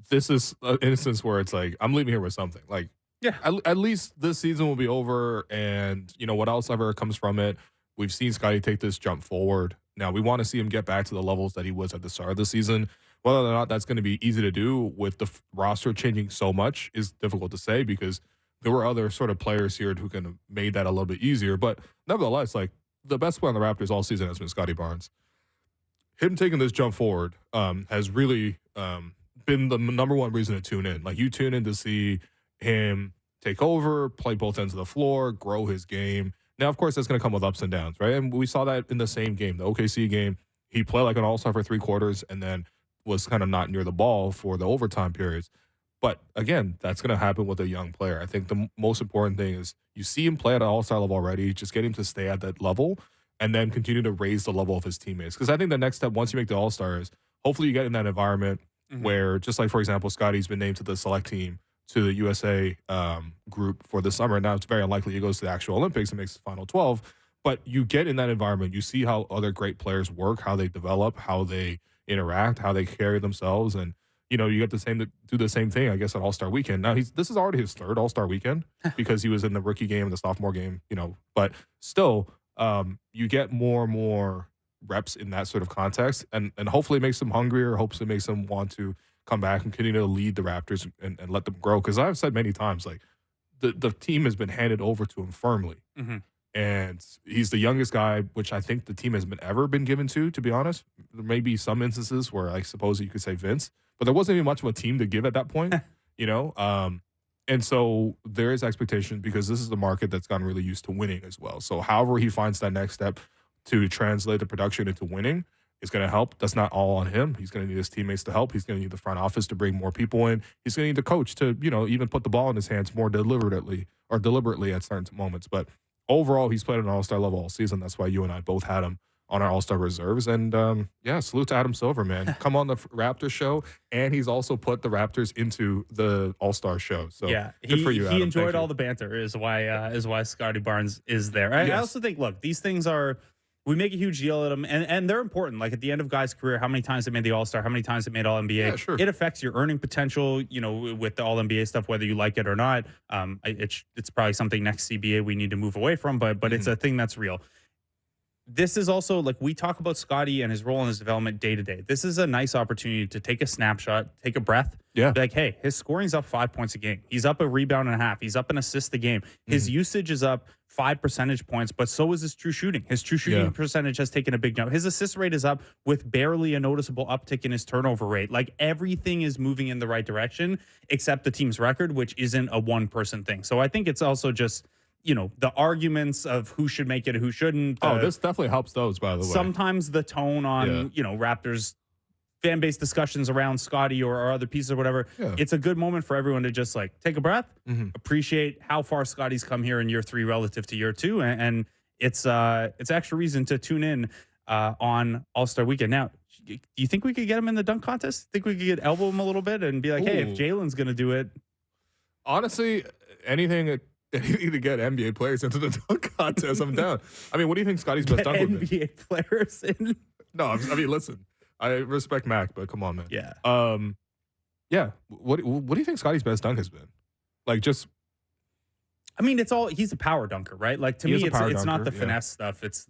this is an instance where it's like, I'm leaving here with something. Like, at least this season will be over, and, what else ever comes from it. We've seen Scottie take this jump forward. Now, we want to see him get back to the levels that he was at the start of the season. Whether or not that's going to be easy to do with the roster changing so much is difficult to say, because there were other sort of players here who can have made that a little bit easier. But nevertheless, like, the best player on the Raptors all season has been Scottie Barnes. Him taking this jump forward has really been the number one reason to tune in. Like, you tune in to see him take over, play both ends of the floor, grow his game. Now, of course, that's going to come with ups and downs, right? And we saw that in the same game, the OKC game. He played like an all-star for 3 quarters and then was kind of not near the ball for the overtime periods. But again, that's going to happen with a young player. I think the most important thing is you see him play at an all-star level already, just get him to stay at that level and then continue to raise the level of his teammates. Because I think the next step, once you make the all-star, is hopefully you get in that environment where, just like, for example, Scottie's been named to the select team, to the USA group for the summer. Now, it's very unlikely he goes to the actual Olympics and makes the final 12. But you get in that environment. You see how other great players work, how they develop, how they interact, how they carry themselves. And, you get do the same thing, I guess, at All-Star Weekend. Now, this is already his 3rd All-Star Weekend because he was in the rookie game and the sophomore game, But still, you get more and more reps in that sort of context, and hopefully it makes them hungrier, hopefully it makes them want to come back and continue to lead the Raptors and let them grow. Because I've said many times, like, the team has been handed over to him firmly. Mm-hmm. And he's the youngest guy, which I think the team has ever been given to be honest. There may be some instances where I suppose you could say Vince, but there wasn't even much of a team to give at that point, you know? And so there is expectation because this is the market that's gotten really used to winning as well. So however he finds that next step to translate the production into winning is going to help. That's not all on him. He's going to need his teammates to help. He's going to need the front office to bring more people in. He's going to need the coach to, you know, even put the ball in his hands more deliberately at certain moments. But overall, he's played at an all-star level all season. That's why you and I both had him on our all-star reserves. And, yeah, salute to Adam Silver, man. Come on the Raptors show. And he's also put the Raptors into the all-star show. So yeah, good for you, Adam. He enjoyed Thank all you. the banter is why Scottie Barnes is there. I also think, look, these things are – we make a huge deal of them, and they're important. Like, at the end of guys' career, how many times they made the All-Star, how many times they made All-NBA. Yeah, sure. It affects your earning potential, you know, with the All-NBA stuff, whether you like it or not. It's probably something next CBA we need to move away from, but it's a thing that's real. This is also, like, we talk about Scottie and his role in his development day to day. This is a nice opportunity to take a snapshot, take a breath. Yeah. Be like, hey, his scoring's up 5 points a game. He's up a rebound and a half. He's up an assist a game. His usage is up 5 percentage points, but so is his true shooting. His true shooting percentage has taken a big jump. His assist rate is up with barely a noticeable uptick in his turnover rate. Like, everything is moving in the right direction except the team's record, which isn't a one-person thing. So I think it's also just, you know, the arguments of who should make it, who shouldn't. This definitely helps those, by the way. Sometimes the tone on, you know, Raptors fan base discussions around Scottie or other pieces or whatever. Yeah. It's a good moment for everyone to just, like, take a breath, appreciate how far Scottie's come here in year 3 relative to year 2. And it's extra reason to tune in on All-Star Weekend. Now, do you think we could get him in the dunk contest? Think we could elbow him a little bit and be like, hey, if Jalen's going to do it. Honestly, anything to get NBA players into the dunk contest, I'm down. I mean, what do you think Scottie's best dunk would be? NBA players in? No, I mean, listen, I respect Mac, but come on, man. Yeah. Yeah. What do you think Scottie's best dunk has been? Like, just. I mean, he's a power dunker, right? Like, to me, it's not the finesse stuff. It's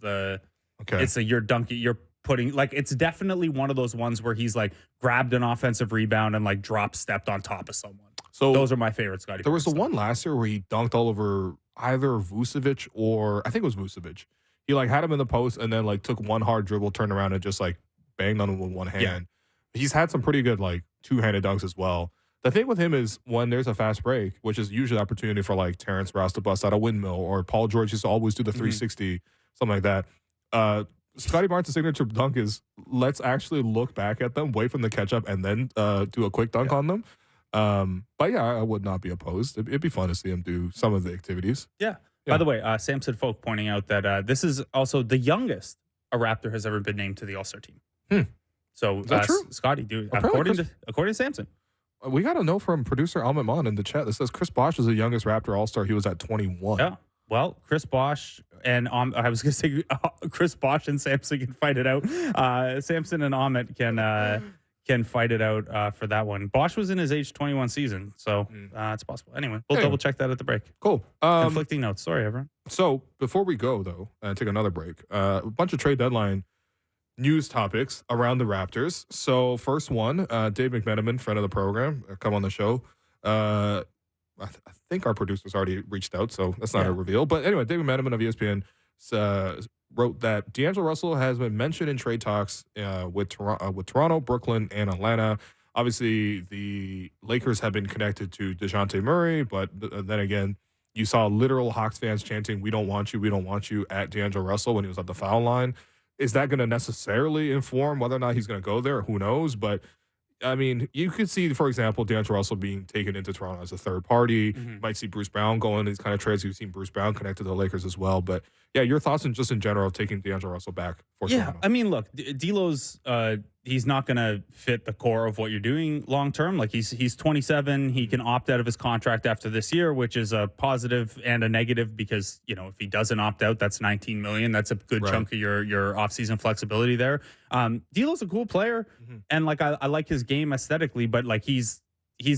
you're dunking, you're putting, like, it's definitely one of those ones where he's, like, grabbed an offensive rebound and, like, drop stepped on top of someone. So those are my favorite Scottie. There was the one last year where he dunked all over either Vucevic or I think it was Vucevic. He, like, had him in the post and then, like, took one hard dribble, turned around and just, like, banged on him with one hand. Yeah. He's had some pretty good, like, two-handed dunks as well. The thing with him is when there's a fast break, which is usually an opportunity for, like, Terrence Ross to bust out a windmill, or Paul George used to always do the 360, something like that. Scottie Barnes' signature dunk is, let's actually look back at them, wait for them to catch up, and then do a quick dunk on them. But yeah, I would not be opposed. It'd be fun to see him do some of the activities. Yeah. By the way, Samson Folk pointing out that this is also the youngest a Raptor has ever been named to the All-Star team. So is that true? Scottie, dude, according to Samson. We got a note from producer Almond Mon in the chat that says Chris Bosh is the youngest Raptor All-Star. He was at 21. Yeah. Well, Chris Bosh and I was going to say Chris Bosh and Samson can fight it out. Samson and Ahmet can fight it out for that one. Bosh was in his age 21 season, so it's possible. Anyway, we'll double check that at the break. Cool. Conflicting notes. Sorry, everyone. So before we go, though, and take another break, a bunch of trade deadline news topics around the Raptors. So first one, Dave McMenamin, friend of the program, come on the show. I think our producers already reached out, so that's not a reveal. But anyway, Dave McMenamin of ESPN wrote that D'Angelo Russell has been mentioned in trade talks with Toronto, Brooklyn, and Atlanta. Obviously, the Lakers have been connected to DeJounte Murray, but then again, you saw literal Hawks fans chanting, we don't want you at D'Angelo Russell when he was at the foul line. Is that going to necessarily inform whether or not he's going to go there? Who knows? But I mean, you could see, for example, D'Angelo Russell being taken into Toronto as a third party. You might see Bruce Brown going these kind of trades. You've seen Bruce Brown connected to the Lakers as well. But yeah, your thoughts on just in general taking D'Angelo Russell back for Toronto? I mean, look, D'Lo's he's not going to fit the core of what you're doing long term. Like he's 27. He can opt out of his contract after this year, which is a positive and a negative because, you know, if he doesn't opt out, that's $19 million. That's a good chunk of your offseason flexibility there. D'Lo's a cool player, and like I like his game aesthetically, but like he's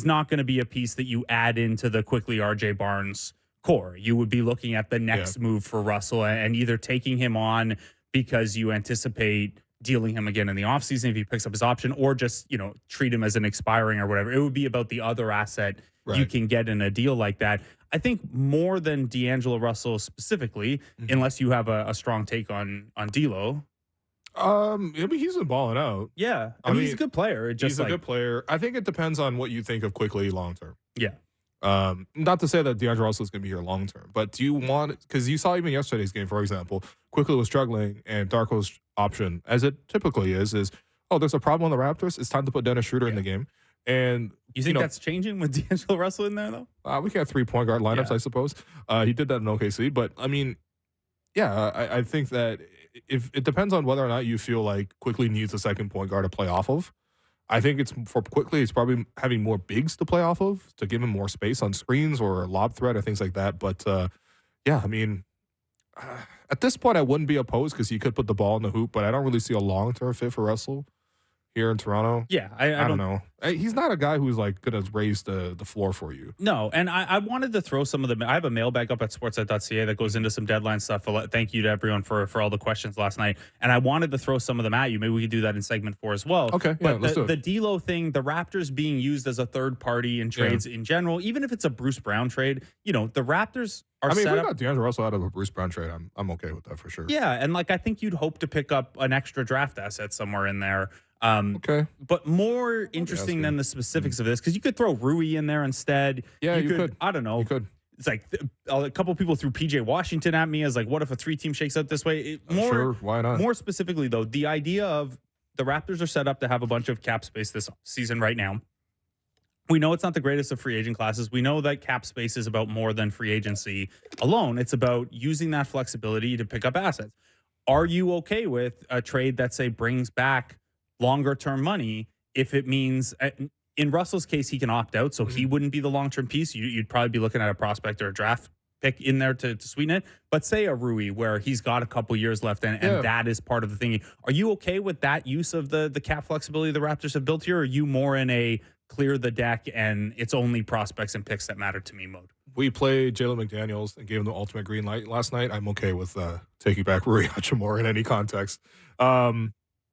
not going to be a piece that you add into the quickly RJ Barnes core. You would be looking at the next move for Russell and either taking him on because you anticipate dealing him again in the offseason if he picks up his option, or just, treat him as an expiring or whatever. It would be about the other asset you can get in a deal like that. I think more than D'Angelo Russell specifically, unless you have a strong take on D'Lo. I mean, he's been balling out. Yeah. I mean, he's a good player. He's a good player. I think it depends on what you think of Quickly long term. Yeah. Not to say that D'Angelo Russell is going to be here long term, but do you want, because you saw even yesterday's game, for example, Quickly was struggling, and Darko's option, as it typically is, there's a problem on the Raptors. It's time to put Dennis Schroeder in the game. And you think that's changing with D'Angelo Russell in there, though? We got 3 point guard lineups, I suppose. He did that in OKC, but I mean, I think that if it depends on whether or not you feel like Quickly needs a second point guard to play off of. I think it's for Quickly, it's probably having more bigs to play off of to give him more space on screens or lob threat or things like that. But I mean, at this point, I wouldn't be opposed because he could put the ball in the hoop, but I don't really see a long-term fit for Russell here in Toronto. Yeah, I don't know. He's not a guy who's like going to raise the floor for you. No, and I wanted to throw some of the. I have a mailbag up at sportsnet.ca that goes into some deadline stuff. Thank you to everyone for all the questions last night. And I wanted to throw some of them at you. Maybe we could do that in segment 4 as well. Okay, but let's do it. The D'Lo thing, the Raptors being used as a third party in trades in general, even if it's a Bruce Brown trade, the Raptors are. I mean, set if we up, got D'Angelo Russell out of a Bruce Brown trade, I'm okay with that for sure. Yeah, and I think you'd hope to pick up an extra draft asset somewhere in there. Okay. But more interesting than the specifics of this, because you could throw Rui in there instead. Yeah, you could. I don't know. You could. It's like a couple people threw PJ Washington at me as like, what if a 3-team shakes out this way? Sure, why not? More specifically, though, the idea of the Raptors are set up to have a bunch of cap space this season right now. We know it's not the greatest of free agent classes. We know that cap space is about more than free agency alone. It's about using that flexibility to pick up assets. Are you okay with a trade that, say, brings back longer term money if it means, in Russell's case, he can opt out, so he wouldn't be the long term piece. You'd probably be looking at a prospect or a draft pick in there to sweeten it. But say a Rui where he's got a couple years left and that is part of the thing. Are you okay with that use of the cap flexibility the Raptors have built here? Or are you more in a clear the deck and it's only prospects and picks that matter to me mode? We played Jalen McDaniels and gave him the ultimate green light last night. I'm okay with taking back Rui Hachimura in any context.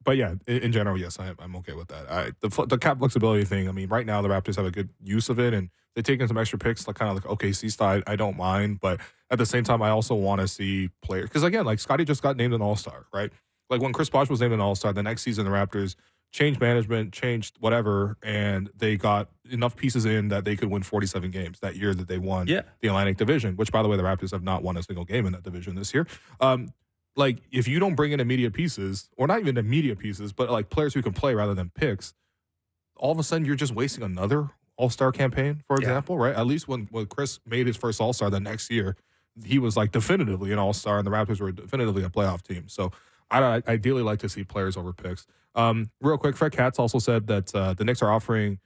But yeah, in general, yes, I'm okay with that. The cap flexibility thing, I mean, right now the Raptors have a good use of it, and they take in some extra picks, like kind of like OKC style. I don't mind, but at the same time, I also want to see players, because again, like Scottie just got named an All-Star, right? Like when Chris Bosh was named an All-Star, the next season the Raptors changed management, changed whatever, and they got enough pieces in that they could win 47 games that year that they won the Atlantic Division, which, by the way, the Raptors have not won a single game in that division this year. Like, if you don't bring in immediate pieces, or not even immediate pieces, but like players who can play rather than picks, all of a sudden you're just wasting another All-Star campaign, for example, right? At least when Chris made his first All-Star the next year, he was like definitively an All-Star, and the Raptors were definitively a playoff team. So I ideally like to see players over picks. Real quick, Fred Katz also said that the Knicks are offering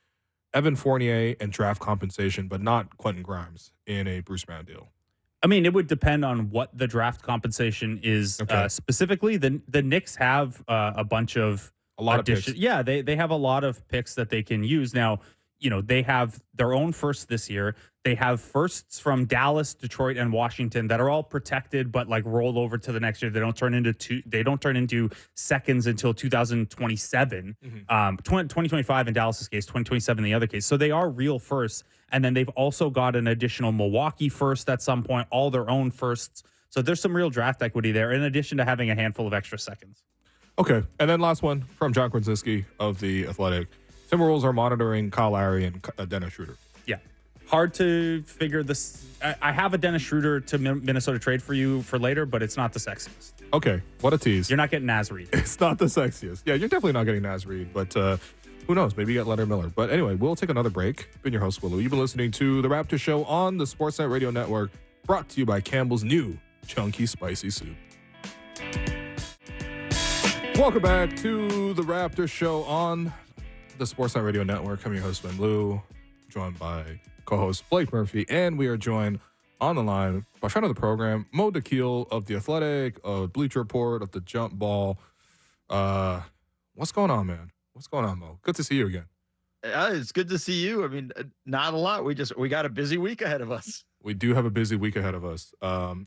Evan Fournier and draft compensation, but not Quentin Grimes in a Bruce Brown deal. I mean, it would depend on what the draft compensation is specifically. The Knicks have a bunch of picks. Yeah, they have a lot of picks that they can use. Now, they have their own first this year. They have firsts from Dallas, Detroit, and Washington that are all protected, but like roll over to the next year. They don't turn into seconds until 2027. 2025 in Dallas's case, 2027 in the other case. So they are real firsts. And then they've also got an additional Milwaukee first at some point, all their own firsts. So there's some real draft equity there, in addition to having a handful of extra seconds. Okay. And then last one from John Krasinski of The Athletic. Timberwolves are monitoring Kyle Lowry and Dennis Schroeder. Yeah. Hard to figure this. I have a Dennis Schroeder to Minnesota trade for you for later, but it's not the sexiest. Okay. What a tease. You're not getting Naz Reid. It's not the sexiest. Yeah, you're definitely not getting Naz Reid, but who knows? Maybe you get Leonard Miller. But anyway, we'll take another break. Been your host, Willow. You've been listening to The Raptor Show on the Sportsnet Radio Network, brought to you by Campbell's new Chunky Spicy Soup. Welcome back to The Raptor Show on the Sportsnet Radio Network. I'm your host, Ben Lou, joined by co-host Blake Murphy, and we are joined on the line by friend of the program, Mo Dakhil of The Athletic, of Bleacher Report, of The Jump Ball. What's going on, man? What's going on, Mo? Good to see you again. It's good to see you. I mean, not a lot. We got a busy week ahead of us. We do have a busy week ahead of us.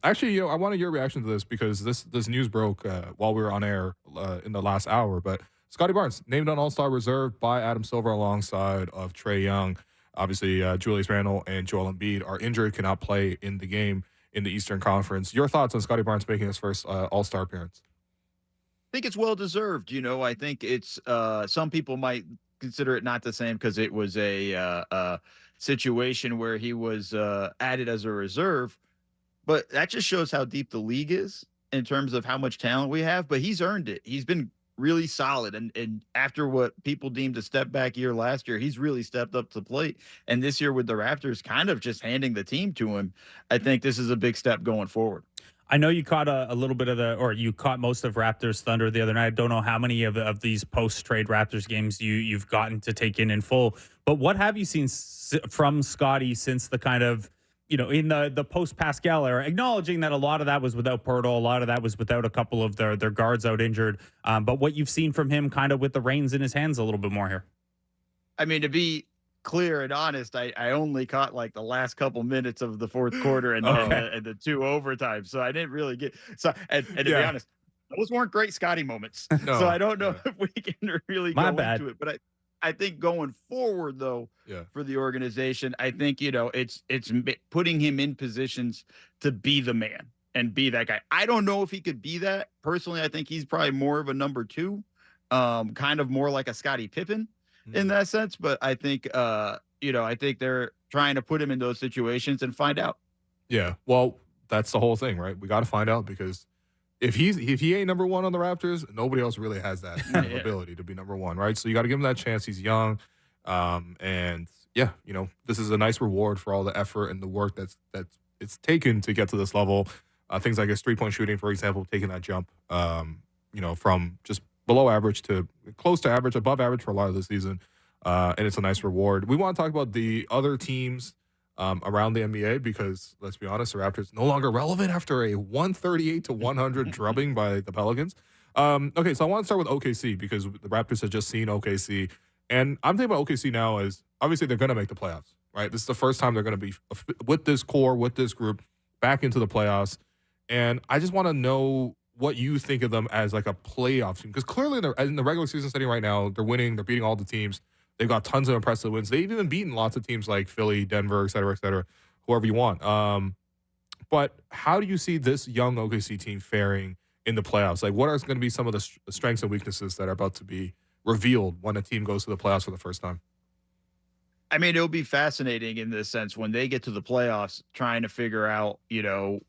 Actually, I wanted your reaction to this because this news broke while we were on air in the last hour. But Scottie Barnes named on All-Star reserve by Adam Silver alongside of Trae Young. Obviously, Julius Randle and Joel Embiid are injured, cannot play in the game in the Eastern Conference. Your thoughts on Scottie Barnes making his first All-Star appearance? I think it's well deserved. I think it's some people might consider it not the same because it was a situation where he was added as a reserve, but that just shows how deep the league is in terms of how much talent we have. But he's earned it. He's been really solid, and after what people deemed a step back year last year, he's really stepped up to the plate. And this year with the Raptors, kind of just handing the team to him, I think this is a big step going forward. I know you caught a little bit of you caught most of Raptors Thunder the other night. I don't know how many of these post-trade Raptors games you've gotten to take in full, but what have you seen from Scottie since the kind of, in the post-Pascal era, acknowledging that a lot of that was without Pirtle, a lot of that was without a couple of their guards out injured, but what you've seen from him kind of with the reins in his hands a little bit more here? I mean, to be clear and honest, I only caught like the last couple minutes of the fourth quarter and the two overtimes. So I didn't really get and to be honest, those weren't great Scottie moments. No, so I don't know if we can really go into it. But I think going forward though, for the organization, I think it's putting him in positions to be the man and be that guy. I don't know if he could be that personally. I think he's probably more of a number two, kind of more like a Scottie Pippen in that sense. But I think, I think they're trying to put him in those situations and find out. Yeah. Well, that's the whole thing, right? We got to find out because if he ain't number one on the Raptors, nobody else really has that ability to be number one, right? So you got to give him that chance. He's young. And this is a nice reward for all the effort and the work that's it's taken to get to this level. Things like his 3-point shooting, for example, taking that jump, from just below average to close to average, above average for a lot of the season. And it's a nice reward. We want to talk about the other teams around the NBA because, let's be honest, the Raptors no longer relevant after a 138-100 drubbing by the Pelicans. Okay, so I want to start with OKC because the Raptors have just seen OKC. And I'm thinking about OKC now as, obviously, they're going to make the playoffs, right? This is the first time they're going to be, with this core, with this group, back into the playoffs. And I just want to know what you think of them as like a playoff team. Because clearly in the regular season setting right now, they're winning. They're beating all the teams. They've got tons of impressive wins. They've even beaten lots of teams like Philly, Denver, et cetera, whoever you want. But how do you see this young OKC team faring in the playoffs? Like, what are going to be some of the strengths and weaknesses that are about to be revealed when a team goes to the playoffs for the first time? I mean, it'll be fascinating in this sense when they get to the playoffs, trying to figure out,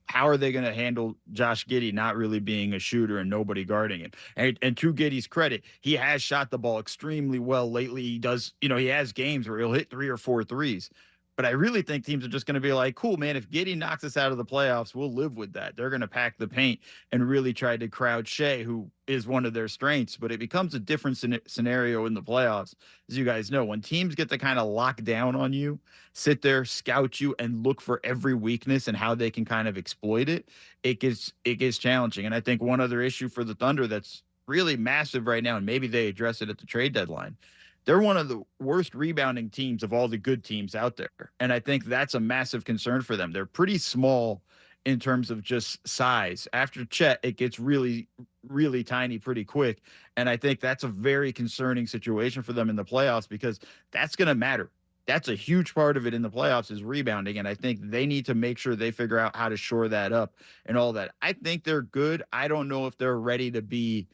how are they going to handle Josh Giddey not really being a shooter and nobody guarding him. And to Giddey's credit, he has shot the ball extremely well lately. He does, he has games where he'll hit 3 or 4 threes. But I really think teams are just going to be like, cool, man, if Giddey knocks us out of the playoffs, we'll live with that. They're going to pack the paint and really try to crowd Shea, who is one of their strengths. But it becomes a different scenario in the playoffs. As you guys know, when teams get to kind of lock down on you, sit there, scout you, and look for every weakness and how they can kind of exploit it, it gets challenging. And I think one other issue for the Thunder that's really massive right now, and maybe they address it at the trade deadline, they're one of the worst rebounding teams of all the good teams out there. And I think that's a massive concern for them. They're pretty small in terms of just size. After Chet, it gets really, really tiny pretty quick. And I think that's a very concerning situation for them in the playoffs because that's going to matter. That's a huge part of it in the playoffs is rebounding. And I think they need to make sure they figure out how to shore that up and all that. I think they're good. I don't know if they're ready to be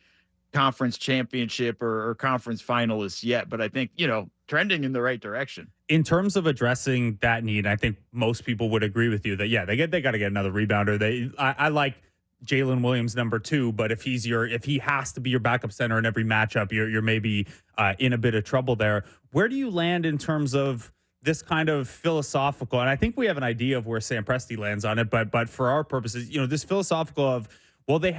conference championship or conference finalists yet, but I think, trending in the right direction. In terms of addressing that need, I think most people would agree with you that, they got to get another rebounder. I like Jalen Williams number 2, but if he has to be your backup center in every matchup, you're maybe in a bit of trouble there. Where do you land in terms of this kind of philosophical, and I think we have an idea of where Sam Presti lands on it, but for our purposes, this philosophical of, well, they've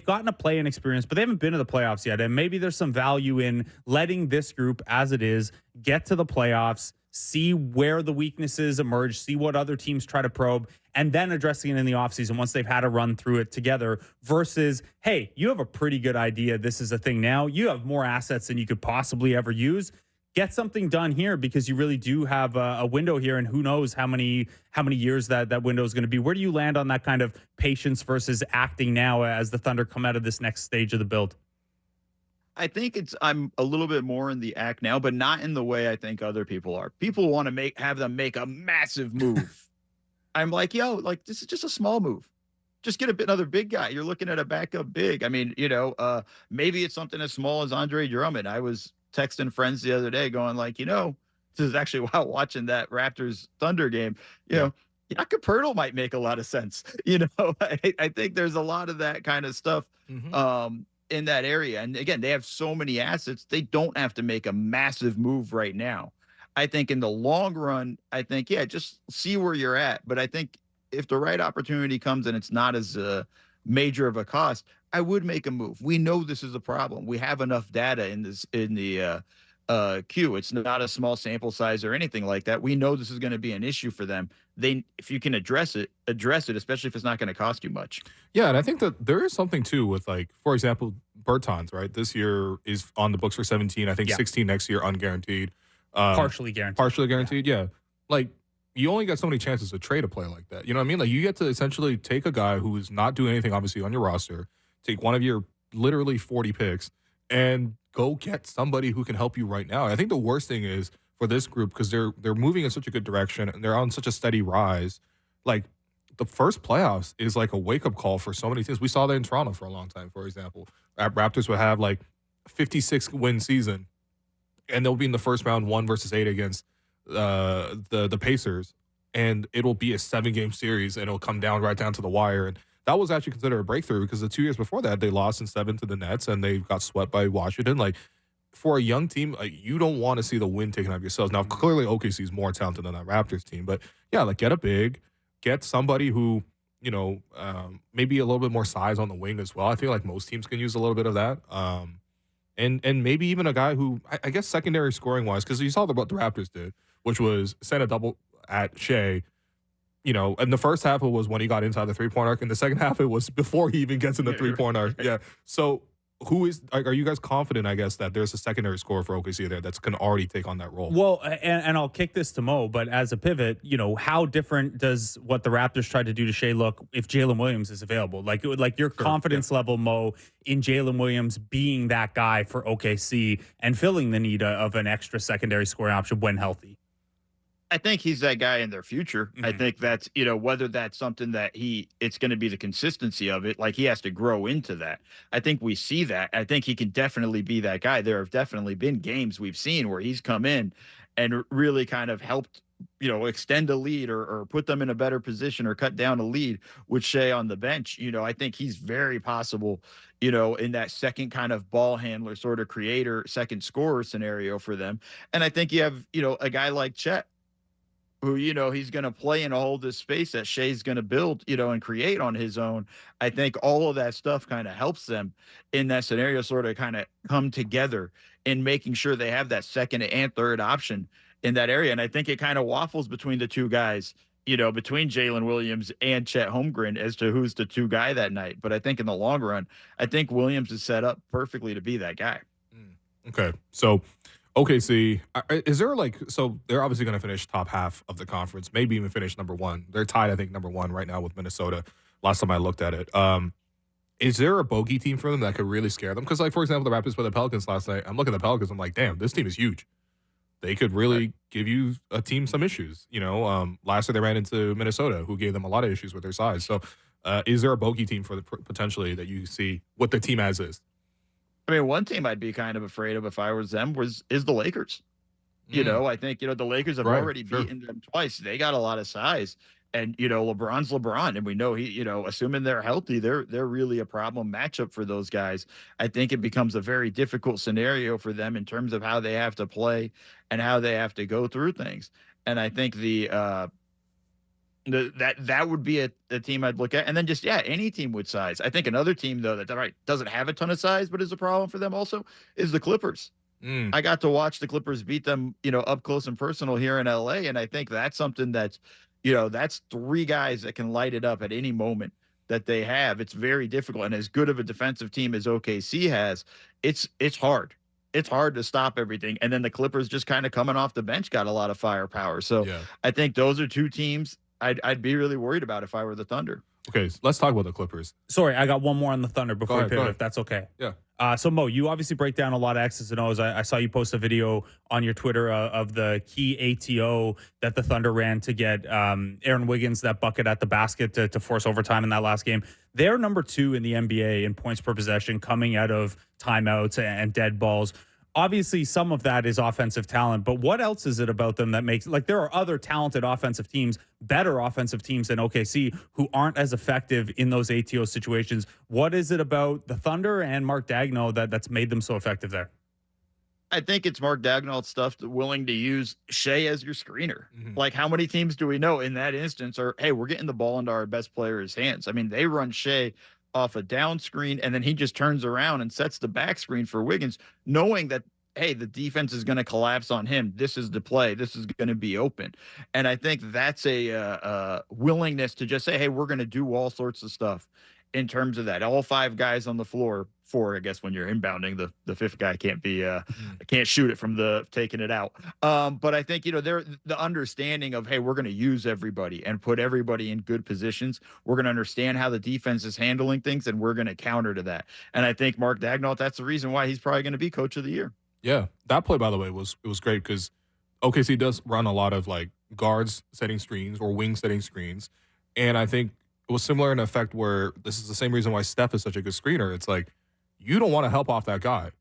gotten a play-in experience, but they haven't been to the playoffs yet. And maybe there's some value in letting this group as it is get to the playoffs, see where the weaknesses emerge, see what other teams try to probe, and then addressing it in the offseason once they've had a run through it together versus, hey, you have a pretty good idea. This is a thing now. You have more assets than you could possibly ever use. get something done here, because you really do have a window here, and who knows how many years that window is going to be. Where do you land on that kind of patience versus acting now as the Thunder come out of this next stage of the build? I think I'm a little bit more in the act now, but not in the way I think other people are. People want to have them make a massive move. I'm like, yo, like this is just a small move. Just get another big guy. You're looking at a backup big. I mean, maybe it's something as small as Andre Drummond. I was texting friends the other day going like, this is actually while watching that Raptors Thunder game, Jakob Poeltl might make a lot of sense. I think there's a lot of that kind of stuff in that area. And again, they have so many assets. They don't have to make a massive move right now. I think in the long run, just see where you're at. But I think if the right opportunity comes and it's not as major of a cost, I would make a move. We know this is a problem. We have enough data in the queue. It's not a small sample size or anything like that. We know this is going to be an issue for them. If you can address it, especially if it's not going to cost you much. Yeah, and I think that there is something too with, like, for example, Bertans, right? This year is on the books for 17. I think 16 next year, unguaranteed. Partially guaranteed. Partially guaranteed, yeah. Like, you only get so many chances to trade a player like that. You know what I mean? Like, you get to essentially take a guy who is not doing anything, obviously, on your roster, take one of your literally 40 picks, and go get somebody who can help you right now. I think the worst thing is for this group, because they're moving in such a good direction and they're on such a steady rise. Like, the first playoffs is like a wake-up call for so many teams. We saw that in Toronto for a long time, for example. Raptors would have like 56-win season, and they'll be in the first round 1-8 against the Pacers, and it'll be a 7-game series, and it'll come right down to the wire. And that was actually considered a breakthrough, because the 2 years before that, they lost in 7 to the Nets, and they got swept by Washington. Like, for a young team, like, you don't want to see the win taken out of yourselves. Now, clearly, OKC is more talented than that Raptors team, but yeah, like, get a big, get somebody who, maybe a little bit more size on the wing as well. I feel like most teams can use a little bit of that. And maybe even a guy who, I guess, secondary scoring wise, because you saw what the Raptors did, which was send a double at Shea. In the first half, it was when he got inside the 3-point arc. In the second half, it was before he even gets in the 3-point arc. Yeah. So are you guys confident, I guess, that there's a secondary scorer for OKC there that's can already take on that role? Well, and I'll kick this to Mo, but as a pivot, how different does what the Raptors tried to do to Shea look if Jalen Williams is available? Like your confidence level, Mo, in Jalen Williams being that guy for OKC and filling the need of an extra secondary scoring option when healthy. I think he's that guy in their future. I think that's, whether that's something that it's going to be the consistency of it, like he has to grow into that. I think we see that. I think he can definitely be that guy. There have definitely been games we've seen where he's come in and really kind of helped, extend a lead or put them in a better position or cut down a lead with Shea on the bench. I think he's very possible, in that second kind of ball handler, sort of creator, second scorer scenario for them. And I think you have, a guy like Chet, who, he's going to play in all this space that Shea's going to build, and create on his own. I think all of that stuff kind of helps them in that scenario sort of kind of come together in making sure they have that second and third option in that area. And I think it kind of waffles between the two guys, between Jalen Williams and Chet Holmgren as to who's the two guy that night. But I think in the long run, I think Williams is set up perfectly to be that guy. Okay. So OKC, is there so they're obviously going to finish top half of the conference, maybe even finish number 1. They're tied, I think, number 1 right now with Minnesota. Last time I looked at it. Is there a bogey team for them that could really scare them? Because, like, for example, the Raptors played the Pelicans last night. I'm looking at the Pelicans. I'm like, damn, this team is huge. They could really give you a team some issues. Last year they ran into Minnesota, who gave them a lot of issues with their size. So is there a bogey team for potentially that you see what the team as is? I mean, one team I'd be kind of afraid of if I was them is the Lakers. I think, the Lakers have already beaten them twice. They got a lot of size. And, LeBron's LeBron. And we know he, assuming they're healthy, they're really a problem matchup for those guys. I think it becomes a very difficult scenario for them in terms of how they have to play and how they have to go through things. And I think that would be a team I'd look at. And then just, any team with size. I think another team, though, that doesn't have a ton of size, but is a problem for them also, is the Clippers. I got to watch the Clippers beat them, up close and personal here in LA. And I think that's something that's, that's 3 guys that can light it up at any moment that they have. It's very difficult. And as good of a defensive team as OKC has, it's hard. it's hard to stop everything. And then the Clippers just kind of coming off the bench got a lot of firepower. So Yeah. I think those are two teams I'd be really worried about if I were the Thunder. Okay, so let's talk about the Clippers. Sorry, I got one more on the Thunder before ahead, we go pivot, ahead. if that's okay. Yeah. So Mo, you obviously break down a lot of X's and O's. I saw you post a video on your Twitter of the key ATO that the Thunder ran to get Aaron Wiggins that bucket at the basket to force overtime in that last game. They're number 2 in the NBA in points per possession coming out of timeouts and dead balls. Obviously, some of that is offensive talent, but what else is it about them that makes, like, there are other talented offensive teams, better offensive teams than OKC, who aren't as effective in those ATO situations. What is it about the Thunder and Mark Daigneault that's made them so effective there? I think it's Mark Daigneault stuff willing to use Shea as your screener. Like, how many teams do we know in that instance are, hey, we're getting the ball into our best player's hands? I mean, they run Shea off a down screen, and then he just turns around and sets the back screen for Wiggins, knowing that, hey, the defense is going to collapse on him. This is the play. This is going to be open. And I think that's a willingness to just say, hey, we're going to do all sorts of stuff in terms of that. All 5 guys on the floor, 4, I guess, when you're inbounding, the 5th guy can't shoot it from the taking it out. But I think, they're the understanding of, hey, we're going to use everybody and put everybody in good positions. We're going to understand how the defense is handling things, and we're going to counter to that. And I think Mark Daigneault, that's the reason why he's probably going to be coach of the year. Yeah, that play, by the way, was great because OKC does run a lot of like guards setting screens or wings setting screens, and I think it was similar in effect where this is the same reason why Steph is such a good screener. It's like you don't want to help off that guy,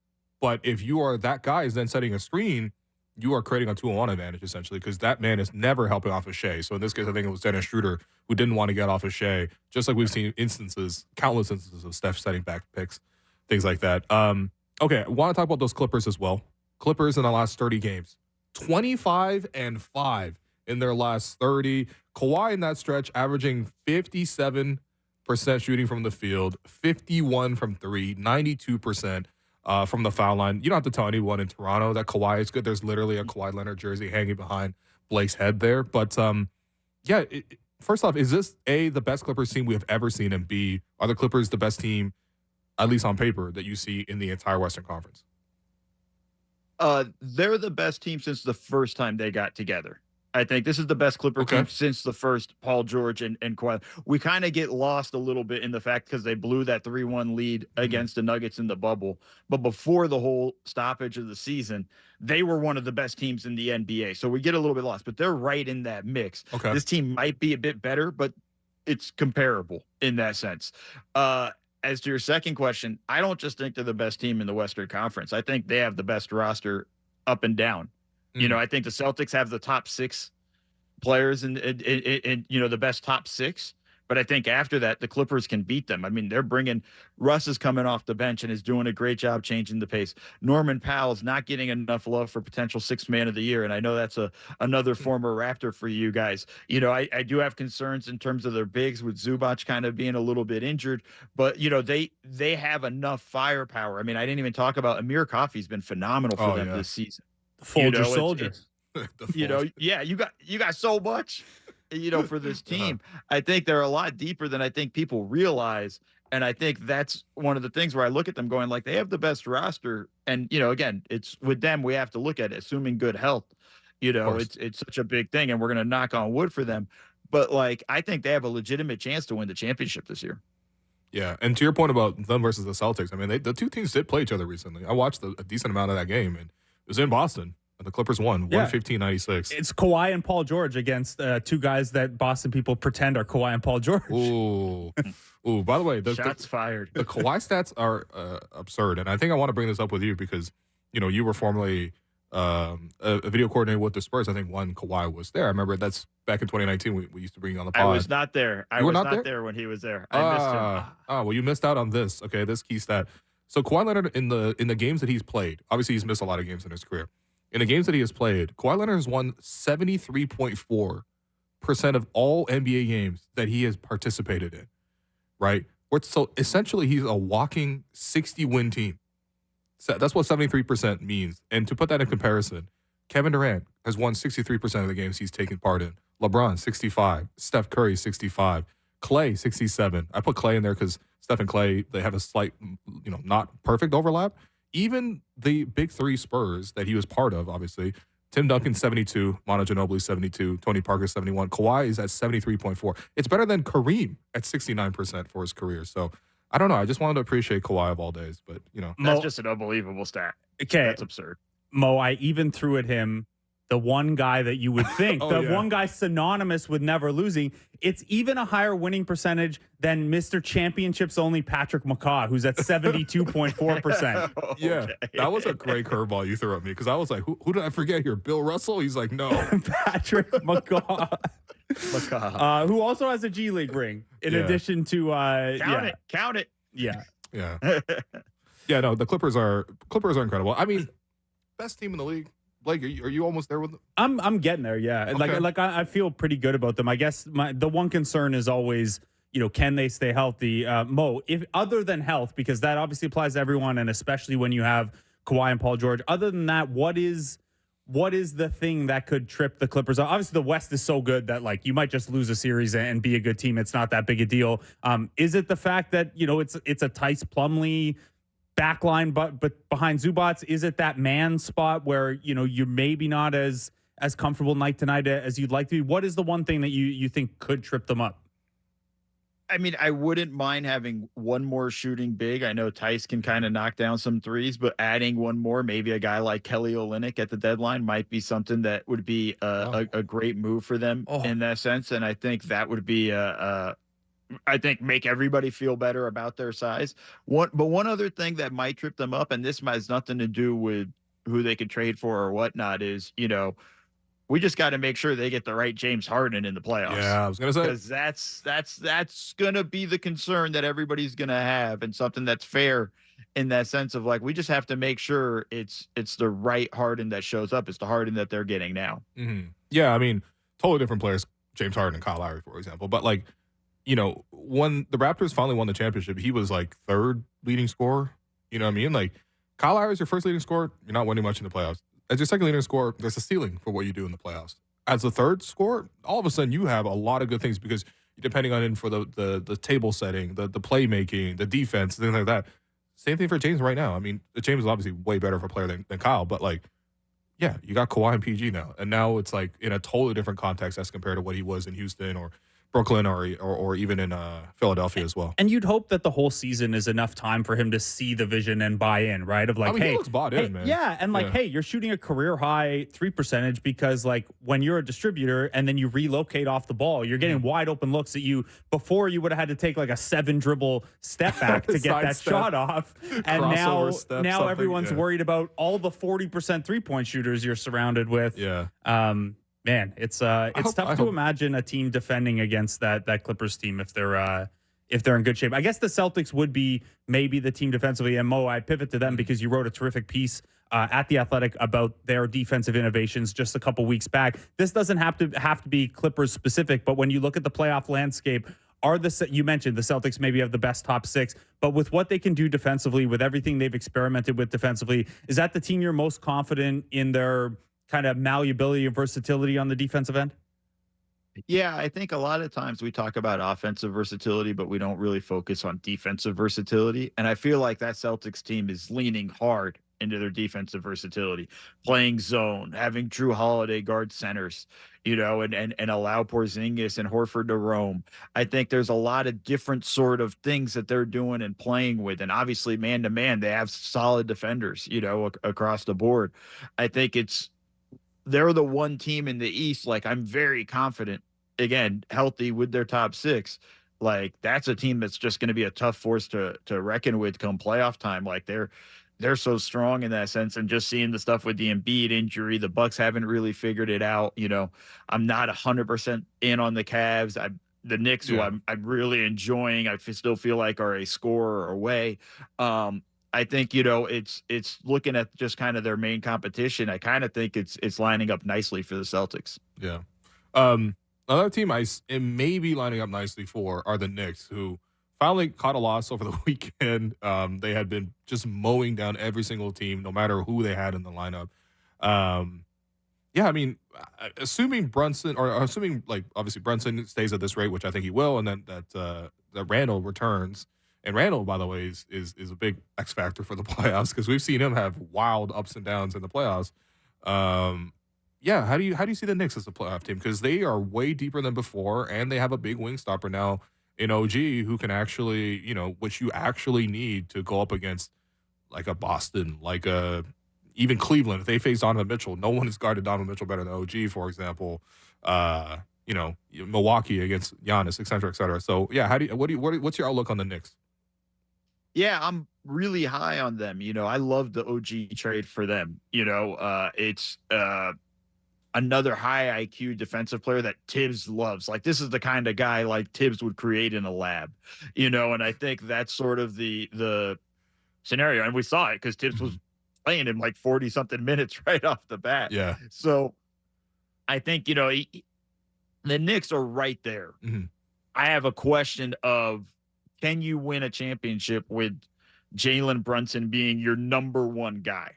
but if you are that guy is then setting a screen, you are creating a 2-on-1 advantage essentially because that man is never helping off of Shea. So in this case, I think it was Dennis Schroeder who didn't want to get off of Shea, just like we've seen countless instances of Steph setting back picks, things like that. Okay, I want to talk about those Clippers as well. Clippers in the last 30 games, 25-5 in their last 30. Kawhi in that stretch averaging 57% shooting from the field, 51 from 3, 92% from the foul line. You don't have to tell anyone in Toronto that Kawhi is good. There's literally a Kawhi Leonard jersey hanging behind Blake's head there. But first off, is this A, the best Clippers team we have ever seen, and B, are the Clippers the best team, at least on paper, that you see in the entire Western Conference? They're the best team since the first time they got together. I think this is the best Clipper team since the first Paul George and Kawhi. We kind of get lost a little bit in the fact because they blew that 3-1 lead against the Nuggets in the bubble. But before the whole stoppage of the season, they were one of the best teams in the NBA. So we get a little bit lost, but they're right in that mix. Okay. This team might be a bit better, but it's comparable in that sense. As to your second question, I don't just think they're the best team in the Western Conference. I think they have the best roster up and down. I think the Celtics have the top 6 players and the best top 6. But I think after that, the Clippers can beat them. I mean, Russ is coming off the bench and is doing a great job changing the pace. Norman Powell's not getting enough love for potential 6th man of the year. And I know that's another former Raptor for you guys. I do have concerns in terms of their bigs with Zubac kind of being a little bit injured, but they have enough firepower. I mean, I didn't even talk about Amir Coffey's been phenomenal for them this season. Folger soldier. You got so much, for this team. I think they're a lot deeper than I think people realize. And I think that's one of the things where I look at them going like they have the best roster. And, again, it's with them, we have to look at it, assuming good health, it's such a big thing and we're going to knock on wood for them. But like, I think they have a legitimate chance to win the championship this year. Yeah, and to your point about them versus the Celtics, I mean, the two teams did play each other recently. I watched a decent amount of that game, and it was in Boston. And the Clippers won, 115-96. It's Kawhi and Paul George against 2 guys that Boston people pretend are Kawhi and Paul George. Ooh. By the way, shots fired. The Kawhi stats are absurd, and I think I want to bring this up with you because, you were formerly a video coordinator with the Spurs. I think one Kawhi was there. I remember that's back in 2019. We used to bring you on the pod. I was not there. I was not there when he was there. I missed him. Well, you missed out on this. Okay, this key stat. So Kawhi Leonard in the games that he's played, obviously he's missed a lot of games in his career. In the games that he has played, Kawhi Leonard has won 73.4% of all NBA games that he has participated in, right? So essentially, he's a walking 60-win team. So that's what 73% means. And to put that in comparison, Kevin Durant has won 63% of the games he's taken part in. LeBron, 65. Steph Curry, 65. Clay, 67. I put Clay in there because Steph and Clay, they have a slight, not perfect overlap. even the big three Spurs that he was part of, obviously, Tim Duncan 72, Manu Ginobili 72, Tony Parker 71, Kawhi is at 73.4. It's better than Kareem at 69% for his career. So I don't know. I just wanted to appreciate Kawhi of all days, but That's just an unbelievable stat. Okay, That's absurd. Mo, I even threw at him the one guy that you would think, one guy synonymous with never losing. It's even a higher winning percentage than Mr. Championships only Patrick McCaw, who's at 72.4%. Yeah, that was a great curveball you threw at me because I was like, who did I forget here? Bill Russell? He's like, no. Patrick McCaw. Who also has a G League ring in addition to count it. Yeah. Yeah, no, the Clippers are incredible. I mean, best team in the league. Blake, are you almost there with them? I'm getting there, yeah. Okay. Like I feel pretty good about them. I guess the one concern is always, can they stay healthy? Mo, if other than health, because that obviously applies to everyone, and especially when you have Kawhi and Paul George. Other than that, what is the thing that could trip the Clippers? Obviously, the West is so good that like you might just lose a series and be a good team. It's not that big a deal. Is it the fact that it's a Tice Plumlee backline, but behind Zubats? Is it that man spot where you're maybe not as comfortable night to night as you'd like to be? What is the one thing that you think could trip them up? I mean, I wouldn't mind having one more shooting big. I know Tice can kind of knock down some threes, but adding one more, maybe a guy like Kelly Olynyk at the deadline might be something that would be a great move for them in that sense. And I think that would be I think make everybody feel better about their size. One other thing that might trip them up, and this has nothing to do with who they could trade for or whatnot, is we just got to make sure they get the right James Harden in the playoffs. Yeah, I was gonna say, because that's gonna be the concern that everybody's gonna have, and something that's fair in that sense of like we just have to make sure it's the right Harden that shows up. It's the Harden that they're getting now. Mm-hmm. Yeah, I mean, totally different players, James Harden and Kyle Lowry, for example, but like. When the Raptors finally won the championship, he was like third leading scorer. You know what I mean? Like, Kyle Lowry is your first leading scorer. You're not winning much in the playoffs. As your second leading scorer, there's a ceiling for what you do in the playoffs. As the third scorer, all of a sudden you have a lot of good things because you're depending on him for the table setting, the playmaking, the defense, things like that. Same thing for James right now. I mean, James is obviously way better of a player than Kyle, but like, yeah, you got Kawhi and PG now. And now it's like in a totally different context as compared to what he was in Houston or Brooklyn or even in Philadelphia as well. And you'd hope that the whole season is enough time for him to see the vision and buy in, right? Of like, I mean, hey, he looks bought in, man. Yeah, and like, hey, you're shooting a career high 3 percentage because like when you're a distributor and then you relocate off the ball, you're getting wide open looks at you. Before you would have had to take like a 7 dribble step back to get that shot off, and now everyone's worried about all the 40% 3-point shooters you're surrounded with. Yeah. Man, it's tough to imagine a team defending against that Clippers team if they're in good shape. I guess the Celtics would be maybe the team defensively. And Mo, I pivot to them because you wrote a terrific piece at The Athletic about their defensive innovations just a couple weeks back. This doesn't have to be Clippers specific, but when you look at the playoff landscape, you mentioned the Celtics maybe have the best top 6, but with what they can do defensively, with everything they've experimented with defensively, is that the team you're most confident in their kind of malleability and versatility on the defensive end? Yeah, I think a lot of times we talk about offensive versatility, but we don't really focus on defensive versatility. And I feel like that Celtics team is leaning hard into their defensive versatility, playing zone, having Drew Holiday guard centers, and allow Porzingis and Horford to roam. I think there's a lot of different sort of things that they're doing and playing with. And obviously, man to man, they have solid defenders, across the board. I think they're the one team in the East. Like, I'm very confident, again, healthy with their top 6. Like, that's a team that's just going to be a tough force to reckon with come playoff time. Like, they're so strong in that sense. And just seeing the stuff with the Embiid injury, the Bucks haven't really figured it out. I'm not 100% in on the Cavs. The Knicks, who I'm really enjoying, I still feel like are a scorer away. I think, it's looking at just kind of their main competition. I kind of think it's lining up nicely for the Celtics. Yeah. Another team it may be lining up nicely for are the Knicks, who finally caught a loss over the weekend. They had been just mowing down every single team, no matter who they had in the lineup. Yeah, I mean, assuming Brunson, or assuming like obviously Brunson stays at this rate, which I think he will, and then that Randall returns, And Randall, by the way, is a big X factor for the playoffs because we've seen him have wild ups and downs in the playoffs. Yeah, how do you see the Knicks as a playoff team? Because they are way deeper than before, and they have a big wing stopper now in OG who can actually, which you actually need to go up against like a Boston, like even Cleveland. If they face Donovan Mitchell, no one has guarded Donovan Mitchell better than OG, for example. Milwaukee against Giannis, et cetera, et cetera. So yeah, what's your outlook on the Knicks? Yeah, I'm really high on them. I love the OG trade for them. It's another high IQ defensive player that Tibbs loves. Like, this is the kind of guy like Tibbs would create in a lab, and I think that's sort of the scenario. And we saw it because Tibbs was playing him like 40 something minutes right off the bat. Yeah. So I think, the Knicks are right there. Mm-hmm. I have a question of, can you win a championship with Jalen Brunson being your number one guy?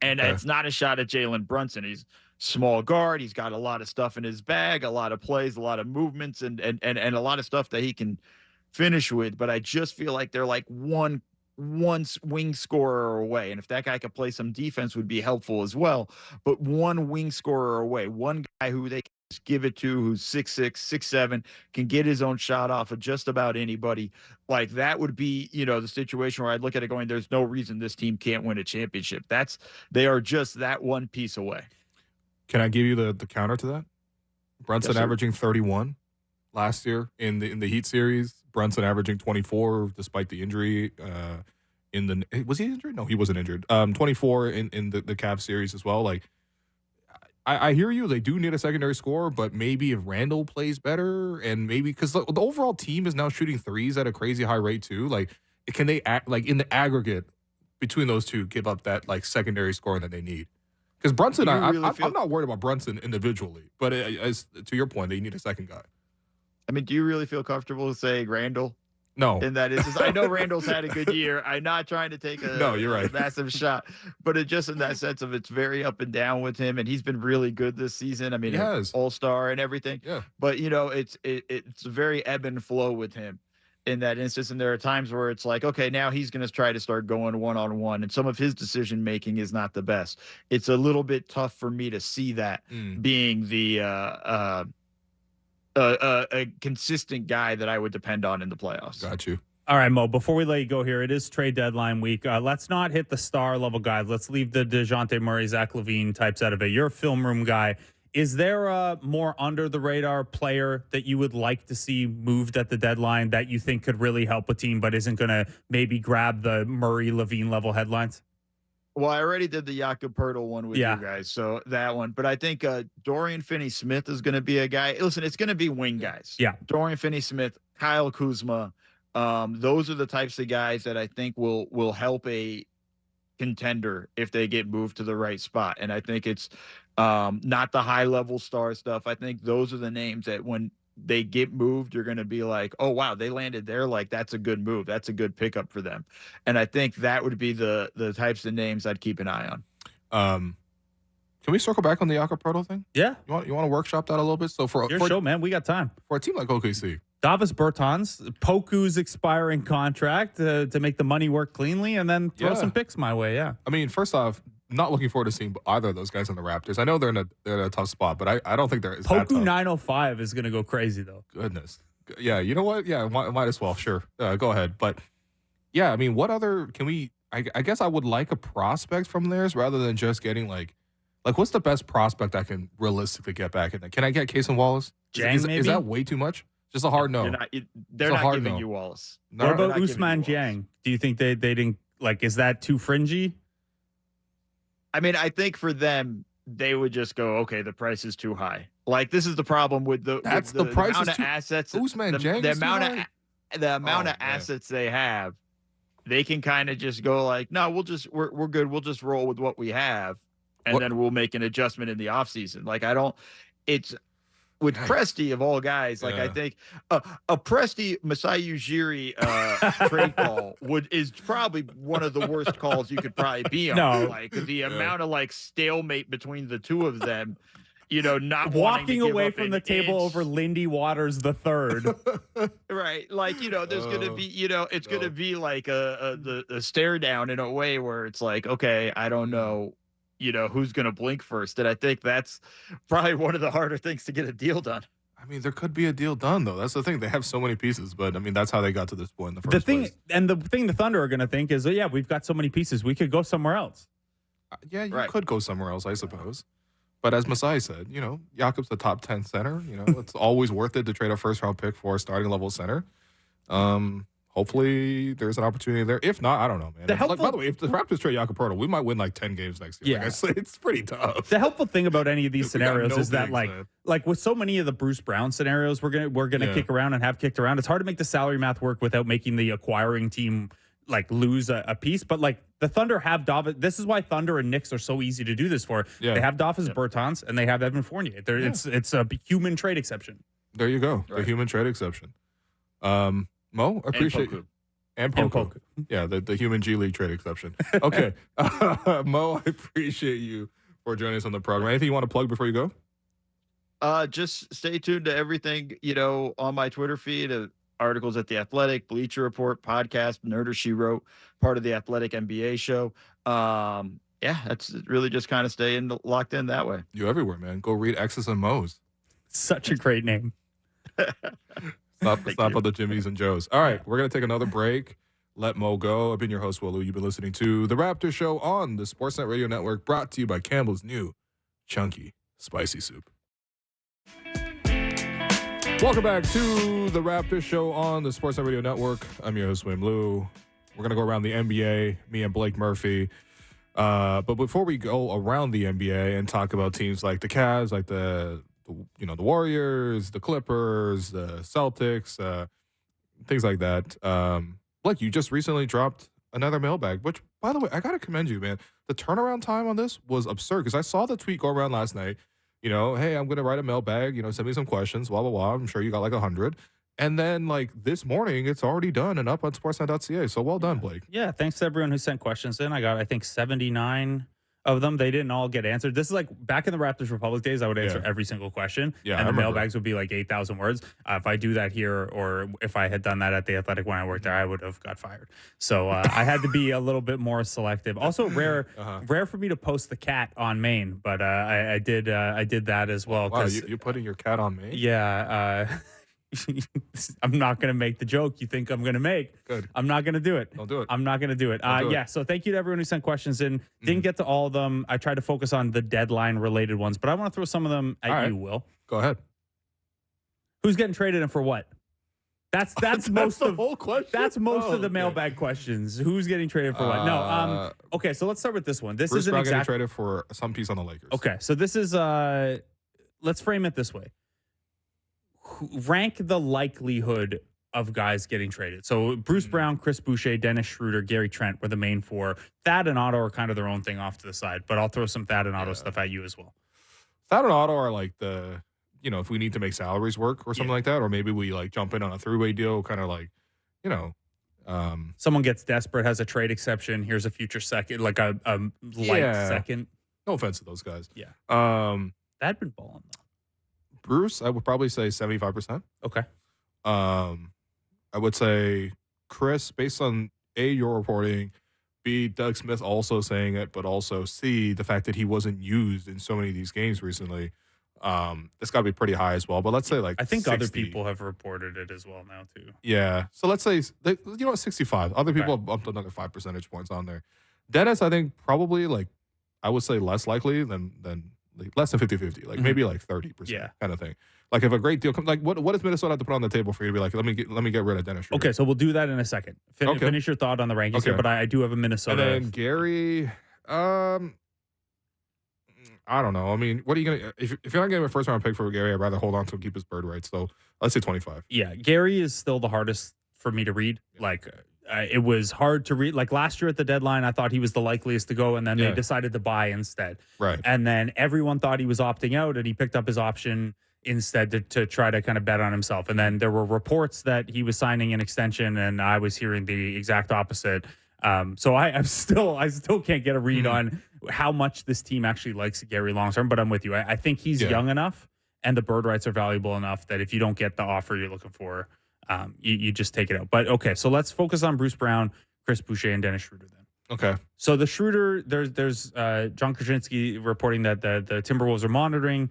And it's not a shot at Jalen Brunson. He's small guard. He's got a lot of stuff in his bag, a lot of plays, a lot of movements, and a lot of stuff that he can finish with. But I just feel like they're like one wing scorer away. And if that guy could play some defense would be helpful as well. But one wing scorer away, one guy who they just give it to, who's 6'6", 6'7", can get his own shot off of just about anybody. Like, that would be, the situation where I'd look at it going, there's no reason this team can't win a championship. They are just that one piece away. Can I give you the counter to that? Brunson Yes, averaging 31 last year in the Heat series. Brunson averaging 24 despite the injury. Was he injured? No, he wasn't injured. 24 in the Cavs series as well. Like, I hear you. They do need a secondary scorer, but maybe if Randall plays better, and maybe because the overall team is now shooting threes at a crazy high rate too. Like, can they act like in the aggregate between those two give up that like secondary scoring that they need? Because Brunson, I'm not worried about Brunson individually, but as to your point, they need a second guy. I mean, do you really feel comfortable saying Randall? No. In that instance, I know Randall's had a good year. I'm not trying to take you're right. a massive shot, but it just in that sense of it's very up and down with him, and he's been really good this season. I mean, all-star and everything. Yeah. But it's very ebb and flow with him in that instance, and there are times where it's like, okay, now he's going to try to start going one-on-one, and some of his decision making is not the best. It's a little bit tough for me to see that being the a consistent guy that I would depend on in the playoffs. Got you. All right, Mo, before we let you go here, it is trade deadline week. Let's not hit the star level guys. Let's leave the DeJounte Murray, Zach LaVine types out of it. You're a film room guy. Is there a more under the radar player that you would like to see moved at the deadline that you think could really help a team but isn't going to maybe grab the Murray LaVine level headlines? Well, I already did the Jakob Poeltl one with you guys, so that one. But I think Dorian Finney-Smith is going to be a guy. Listen, it's going to be wing guys. Yeah. Dorian Finney-Smith, Kyle Kuzma. Those are the types of guys that I think will help a contender if they get moved to the right spot. And I think it's not the high-level star stuff. I think those are the names that when they get moved, you're going to be like, oh, wow, they landed there. Like, that's a good move. That's a good pickup for them. And I think that would be the types of names I'd keep an eye on. Can we circle back on the Jakob Poeltl thing? Yeah. You want to workshop that a little bit? So for your show, man, we got time. For a team like OKC. Davis Bertans, Poku's expiring contract to make the money work cleanly, and then throw some picks my way, yeah. I mean, first off, not looking forward to seeing either of those guys in the Raptors. I know they're in a tough spot, but I don't think they're Poku 905 is going to go crazy, though. Goodness. Yeah, you know what? Yeah, might as well. Sure. Go ahead. But, yeah, I mean, what other can we – I guess I would like a prospect from theirs rather than just getting, like what's the best prospect I can realistically get back in there? Can I get Casey Wallace? Is that way too much? Just a hard no. They're not giving you Wallace. No, what about Ousmane Dieng? Do you think they didn't – like, is that too fringy? I mean, I think for them, they would just go, okay, the price is too high. Like, this is the problem with the price amount of assets. Ousmane Dieng the amount of assets they have, they can kind of just go like, no, we're good. We'll just roll with what we have, and then we'll make an adjustment in the offseason. Like, it's with Presti of all guys. Like, I think a Presti Masai Ujiri trade call is probably one of the worst calls you could probably be on. No. Like, the amount of like stalemate between the two of them not walking away up from an the table inch. over Lindy Waters the third. Right. Like, there's going to be, it's going to be like the stare down in a way where it's like, okay, I don't know, who's going to blink first. And I think that's probably one of the harder things to get a deal done. I mean, there could be a deal done, though. That's the thing. They have so many pieces, but I mean, that's how they got to this point in the first place. The thing the Thunder are going to think is, yeah, we've got so many pieces. We could go somewhere else. Yeah, you could go somewhere else, I suppose. But as Masai said, Jakob's the top 10 center. It's always worth it to trade a first-round pick for a starting-level center. Hopefully, there's an opportunity there. If not, I don't know, man. By the way, if the Raptors trade Jakob Poeltl, we might win like 10 games next year. Yeah. It's pretty tough. The helpful thing about any of these We got scenarios no is that, bigs, like with so many of the Bruce Brown scenarios, we're gonna kick around and have kicked around. It's hard to make the salary math work without making the acquiring team lose a piece. But the Thunder have Davis. This is why Thunder and Knicks are so easy to do this for. Yeah. They have Davis Bertans and they have Evan Fournier. It's a human trade exception. There you go. Right. The human trade exception. Mo, appreciate you. And Poku. Yeah, the human G League trade exception. Okay. Mo, I appreciate you for joining us on the program. Anything you want to plug before you go? Just stay tuned to everything, on my Twitter feed. Articles at The Athletic, Bleacher Report, podcast, Nerder She Wrote, part of the Athletic NBA show. That's really just kind of staying locked in that way. You everywhere, man. Go read X's and Mo's. Such a great name. Stop at the Jimmys and Joes. All right, we're going to take another break. Let Mo go. I've been your host, Willu. You've been listening to The Raptors Show on the Sportsnet Radio Network, brought to you by Campbell's new Chunky Spicy Soup. Welcome back to The Raptors Show on the Sportsnet Radio Network. I'm your host, Wim Lou. We're going to go around the NBA, me and Blake Murphy. But before we go around the NBA and talk about teams like the Cavs, like the Warriors, the Clippers, the Celtics, things like that. Blake, you just recently dropped another mailbag, which, by the way, I got to commend you, man. The turnaround time on this was absurd because I saw the tweet go around last night. Hey, I'm going to write a mailbag, send me some questions, blah, blah, blah. I'm sure you got like 100. And then this morning, it's already done and up on sportsnet.ca. So well done, Blake. Yeah, thanks to everyone who sent questions in. I got, I think, 79 of them. They didn't all get answered. This is back in the Raptors Republic days, I would answer every single question. Yeah, and the mailbags would be 8,000 words. If I do that here, or if I had done that at the Athletic when I worked there, I would have got fired. So I had to be a little bit more selective. Also, rare for me to post the cat on main, but I did that as well. Wow, you're putting your cat on main? Yeah. I'm not going to make the joke you think I'm going to make. Good. I'm not going to do it. Don't do it. I'm not going to do it. So thank you to everyone who sent questions in. Didn't get to all of them. I tried to focus on the deadline related ones, but I want to throw some of them at you, Will. Go ahead. Who's getting traded and for what? That's most of the whole question. That's most of the mailbag questions. Who's getting traded for what? No. Okay, so let's start with this one. This is getting traded for some piece on the Lakers. Okay, so this is let's frame it this way. Rank the likelihood of guys getting traded. So Bruce Brown, Chris Boucher, Dennis Schroeder, Gary Trent were the main four. Thad and Otto are kind of their own thing off to the side, but I'll throw some Thad and Otto stuff at you as well. Thad and Otto are the, if we need to make salaries work or something like that, or maybe we jump in on a three-way deal, kind of someone gets desperate, has a trade exception. Here's a future second, a light second. No offense to those guys. Yeah. Thad been balling though. Bruce, I would probably say 75%. Okay. I would say Chris, based on A, your reporting, B, Doug Smith also saying it, but also C, the fact that he wasn't used in so many of these games recently. It's got to be pretty high as well. But let's say I think 60. other people have reported it as well now too. Yeah. So let's say 65. Other people have bumped another 5 percentage points on there. Dennis, I think probably I would say less likely than less than 50-50, maybe 30% kind of thing. If a great deal comes, what does Minnesota have to put on the table for you to be let me get rid of Dennis Schroeder? Okay, so we'll do that in a second. Finish your thought on the rankings here, but I do have a Minnesota. And then Gary, I don't know. I mean, what are you gonna if you're not getting a first round pick for Gary? I'd rather hold on to him, keep his bird rights. So let's say 25. Yeah, Gary is still the hardest for me to read. Yeah. It was hard to read. Last year at the deadline, I thought he was the likeliest to go, and then they decided to buy instead. Right. And then everyone thought he was opting out, and he picked up his option instead to try to kind of bet on himself. And then there were reports that he was signing an extension, and I was hearing the exact opposite. So I still can't get a read on how much this team actually likes Gary long term, but I'm with you. I think he's young enough and the bird rights are valuable enough that if you don't get the offer you're looking for, you just take it out. But okay, so let's focus on Bruce Brown, Chris Boucher, and Dennis Schroeder then. Okay. So the Schroeder, there's John Krasinski reporting that the Timberwolves are monitoring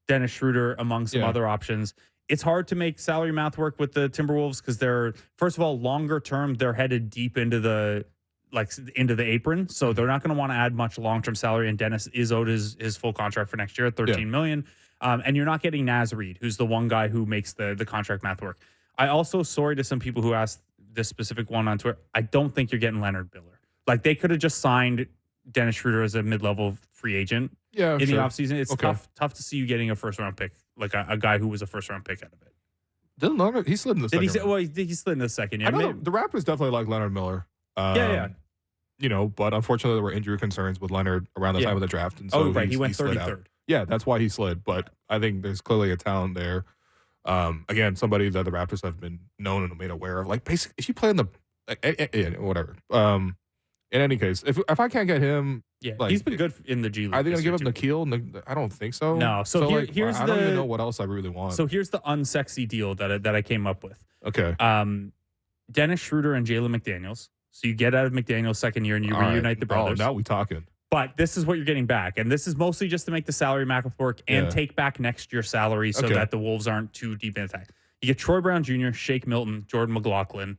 Dennis Schroeder among some other options. It's hard to make salary math work with the Timberwolves because they're, first of all, longer term, they're headed deep into the apron. So they're not going to want to add much long-term salary. And Dennis is owed his full contract for next year at $13 million. And you're not getting Naz Reid, who's the one guy who makes the contract math work. I also, sorry to some people who asked this specific one on Twitter, I don't think you're getting Leonard Miller. Like, they could have just signed Dennis Schroeder as a mid-level free agent in the offseason. It's tough to see you getting a first-round pick, like a guy who was a first-round pick out of it. Didn't Leonard? He slid in the second. Well, he slid in the second. Yeah, I know the Raptors definitely like Leonard Miller. You know, but unfortunately there were injury concerns with Leonard around the time of the draft. And so he went 33rd. Yeah, that's why he slid. But I think there's clearly a talent there. Again, somebody that the Raptors have been known and made aware of. Like, basically, if you play in the whatever. In any case, if I can't get him, he's been good in the G League. Are they gonna give him Dakhil? I don't think so. No. So here's I don't even know what else I really want. So here's the unsexy deal that I came up with. Okay. Dennis Schroeder and Jalen McDaniels. So you get out of McDaniels' second year and you reunite the brothers. Oh, now we talking. But this is what you're getting back. And this is mostly just to make the salary math work and take back next year's salary so that the Wolves aren't too deep in attack. You get Troy Brown Jr., Shake Milton, Jordan McLaughlin,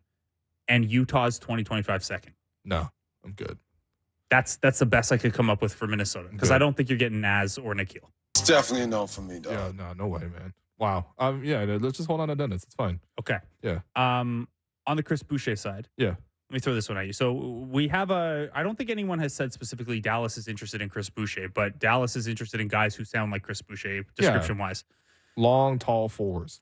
and Utah's 2025 second. No, I'm good. That's the best I could come up with for Minnesota because I don't think you're getting Naz or Nikhil. It's definitely a no for me, dog. Yeah, no way, man. Wow. Let's just hold on to Dennis. It's fine. Okay. Yeah. On the Chris Boucher side. Yeah. Let me throw this one at you. So we have I don't think anyone has said specifically Dallas is interested in Chris Boucher, but Dallas is interested in guys who sound like Chris Boucher description-wise. Long, tall fours.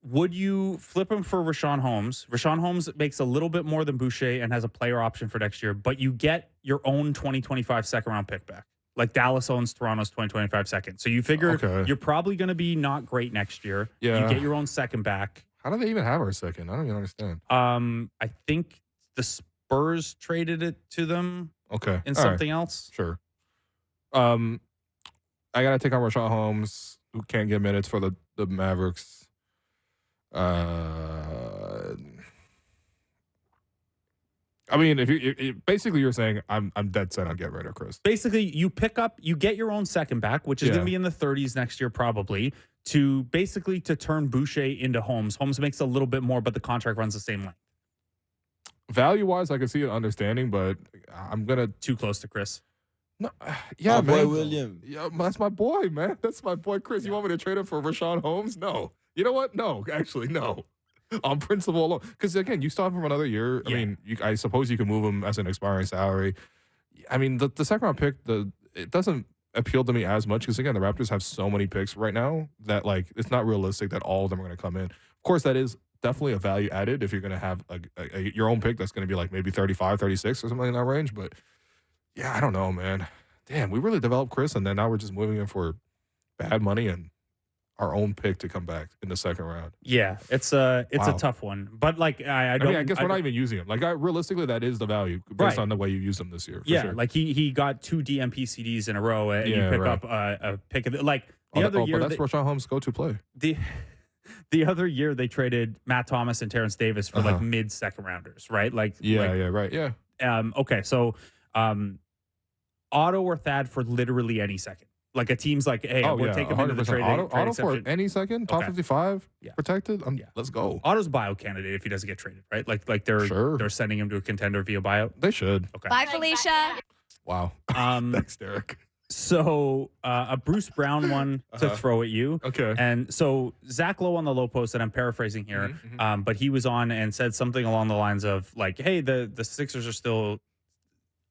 Would you flip him for Rashawn Holmes? Rashawn Holmes makes a little bit more than Boucher and has a player option for next year, but you get your own 2025 second-round pick back. Like Dallas owns Toronto's 2025 second. So you figure you're probably going to be not great next year. Yeah. You get your own second back. How do they even have our second? I don't even understand. I think the Spurs traded it to them. Okay. In something else. Sure. I gotta take on Rashawn Holmes, who can't get minutes for the Mavericks. I mean, if basically you're saying I'm dead set on get rid of Chris. Basically, you get your own second back, which is going to be in the 30s next year probably, to turn Boucher into Holmes. Holmes makes a little bit more, but the contract runs the same length. Value-wise, I can see an understanding, but I'm going to... Too close to Chris. No, yeah, man. Boy William. Yeah, that's my boy, man. That's my boy, Chris. You want me to trade him for Rashawn Holmes? No. You know what? No, actually, no. On principle alone. Because, again, you still have him for another year. I mean, I suppose you can move him as an expiring salary. I mean, the second-round pick, it doesn't appeal to me as much because, again, the Raptors have so many picks right now that, like, it's not realistic that all of them are going to come in. Of course, that is definitely a value added if you're going to have your own pick that's going to be, like, maybe 35, 36 or something in that range. But, yeah, I don't know, man. Damn, we really developed Chris, and then now we're just moving him for bad money and our own pick to come back in the second round. Yeah, it's a tough one. But like I guess we're not even using him. Like realistically, that is the value based on the way you use them this year. Yeah, sure. Like he got 2 DMP CDs in a row, and you pick up a pick of like the other year. But that's Rashawn Holmes' go-to play. The other year they traded Matt Thomas and Terrence Davis for like mid second rounders, right? Like right. Okay, so Otto or Thad for literally any second. Like a team's like, hey, we're taking him into the trade. Auto for any second, top 55, protected. Let's go. Otto's bio candidate if he doesn't get traded, right? Like they're sending him to a contender via buyout. They should. Okay. Bye, Felicia. Wow. Thanks, Derek. So a Bruce Brown one to throw at you. Okay. And so Zach Lowe on the low post, and I'm paraphrasing here, but he was on and said something along the lines of like, hey, the Sixers are still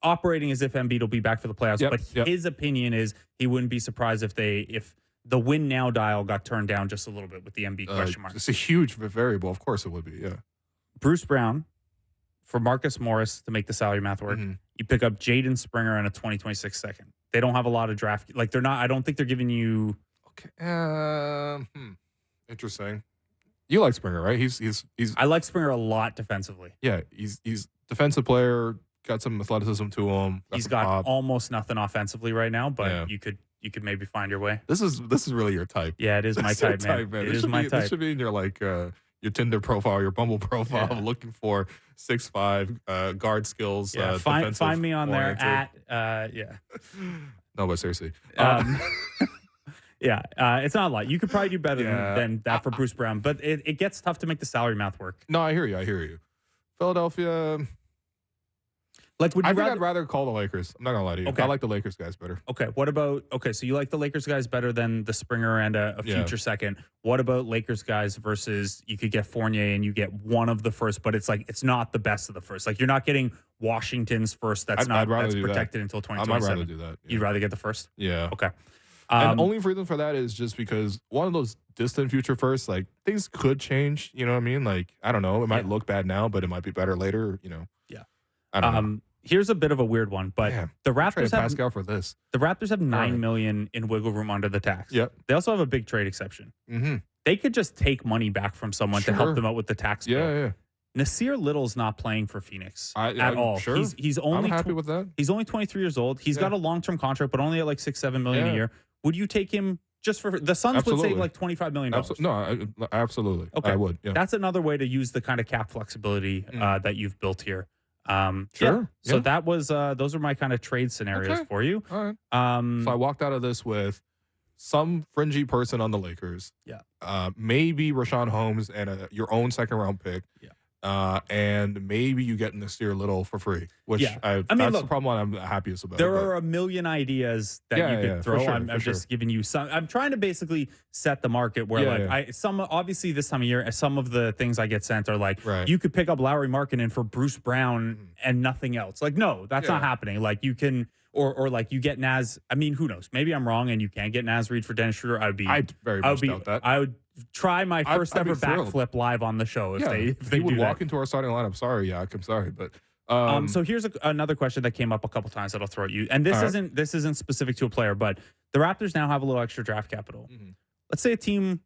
operating as if Embiid will be back for the playoffs, but his opinion is he wouldn't be surprised if the win now dial got turned down just a little bit with the Embiid question mark. It's a huge variable. Of course it would be, yeah. Bruce Brown for Marcus Morris to make the salary math work. You pick up Jaden Springer and a 2026 second. They don't have a lot of draft. Like I don't think they're giving you. Okay. Interesting. You like Springer, right? He's I like Springer a lot defensively. Yeah, he's defensive player. got some athleticism to him. He's got almost nothing offensively right now, but you could maybe find your way. This is really your type. Yeah, it is my type, man. It is my type. This should be in your your Tinder profile, your Bumble profile, looking for 6'5", guard skills. Yeah, find me on there at No, but seriously. Yeah, it's not a lot. You could probably do better than that for Bruce Brown, but it gets tough to make the salary math work. No, I hear you. Philadelphia. Like, I'd rather call the Lakers. I'm not gonna lie to you. Okay. I like the Lakers guys better. Okay, what about so you like the Lakers guys better than the Springer and a future second. What about Lakers guys versus you could get Fournier and you get one of the first, but it's like it's not the best of the first. Like you're not getting Washington's first. That's protected until 2027. I'd rather do that. You'd rather get the first? Yeah. Okay. And the only reason for that is just because one of those distant future firsts, like things could change. You know what I mean? Like I don't know. It might look bad now, but it might be better later. You know. Yeah. I don't know. Here's a bit of a weird one, but the Raptors have Pascal for this. The Raptors have $9 million in wiggle room under the tax. Yep. They also have a big trade exception. Mm-hmm. They could just take money back from someone to help them out with the tax bill. Yeah. Nasir Little's not playing for Phoenix at all. Sure. He's only I'm happy with that. He's only 23 years old. He's got a long-term contract, but only at like $6-7 million a year. Would you take him just for the Suns would save like $25 million? No, absolutely. Okay. I would. Yeah. That's another way to use the kind of cap flexibility that you've built here. Sure. Yeah. So that was those are my kind of trade scenarios for you. All right. So I walked out of this with some fringy person on the Lakers. Yeah. Maybe Rashawn Holmes and your own second round pick. Yeah. And maybe you get Nasir Little for free, which that's the problem I'm happiest about. There are a million ideas that you could throw. Sure, I'm just giving you some. I'm trying to basically set the market where obviously this time of year, some of the things I get sent are like you could pick up Lauri Markkanen for Bruce Brown and nothing else. Like no, that's not happening. Like you can. Or like you get Naz. I mean, who knows? Maybe I'm wrong, and you can't get Naz Reid for Dennis Schroeder. I'd very much doubt that. I would try my first ever backflip live on the show if they would walk into our starting lineup. Sorry, Yak, I'm sorry, but so here's another question that came up a couple times that I'll throw at you, and this isn't specific to a player, but the Raptors now have a little extra draft capital. Let's say a team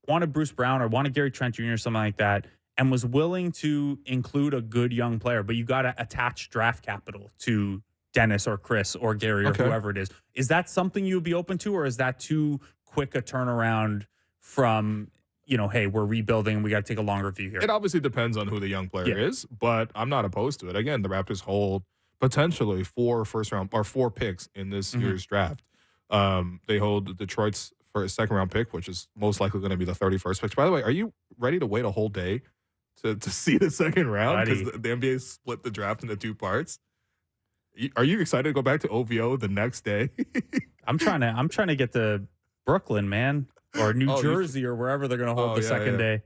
wanted Bruce Brown or wanted Gary Trent Jr. or something like that, and was willing to include a good young player, but you got to attach draft capital to Dennis or Chris or Gary or whoever it is. Is that something you would be open to, or is that too quick a turnaround from, hey, we're rebuilding and we got to take a longer view here? It obviously depends on who the young player is, but I'm not opposed to it. Again, the Raptors hold potentially 4 first-round or 4 picks in this year's draft. They hold Detroit's for a second-round pick, which is most likely going to be the 31st pick. By the way, are you ready to wait a whole day to see the second round? Because the NBA split the draft into 2 parts. Are you excited to go back to OVO the next day? I'm trying to get to Brooklyn, man, or New Jersey or wherever they're going to hold the second day.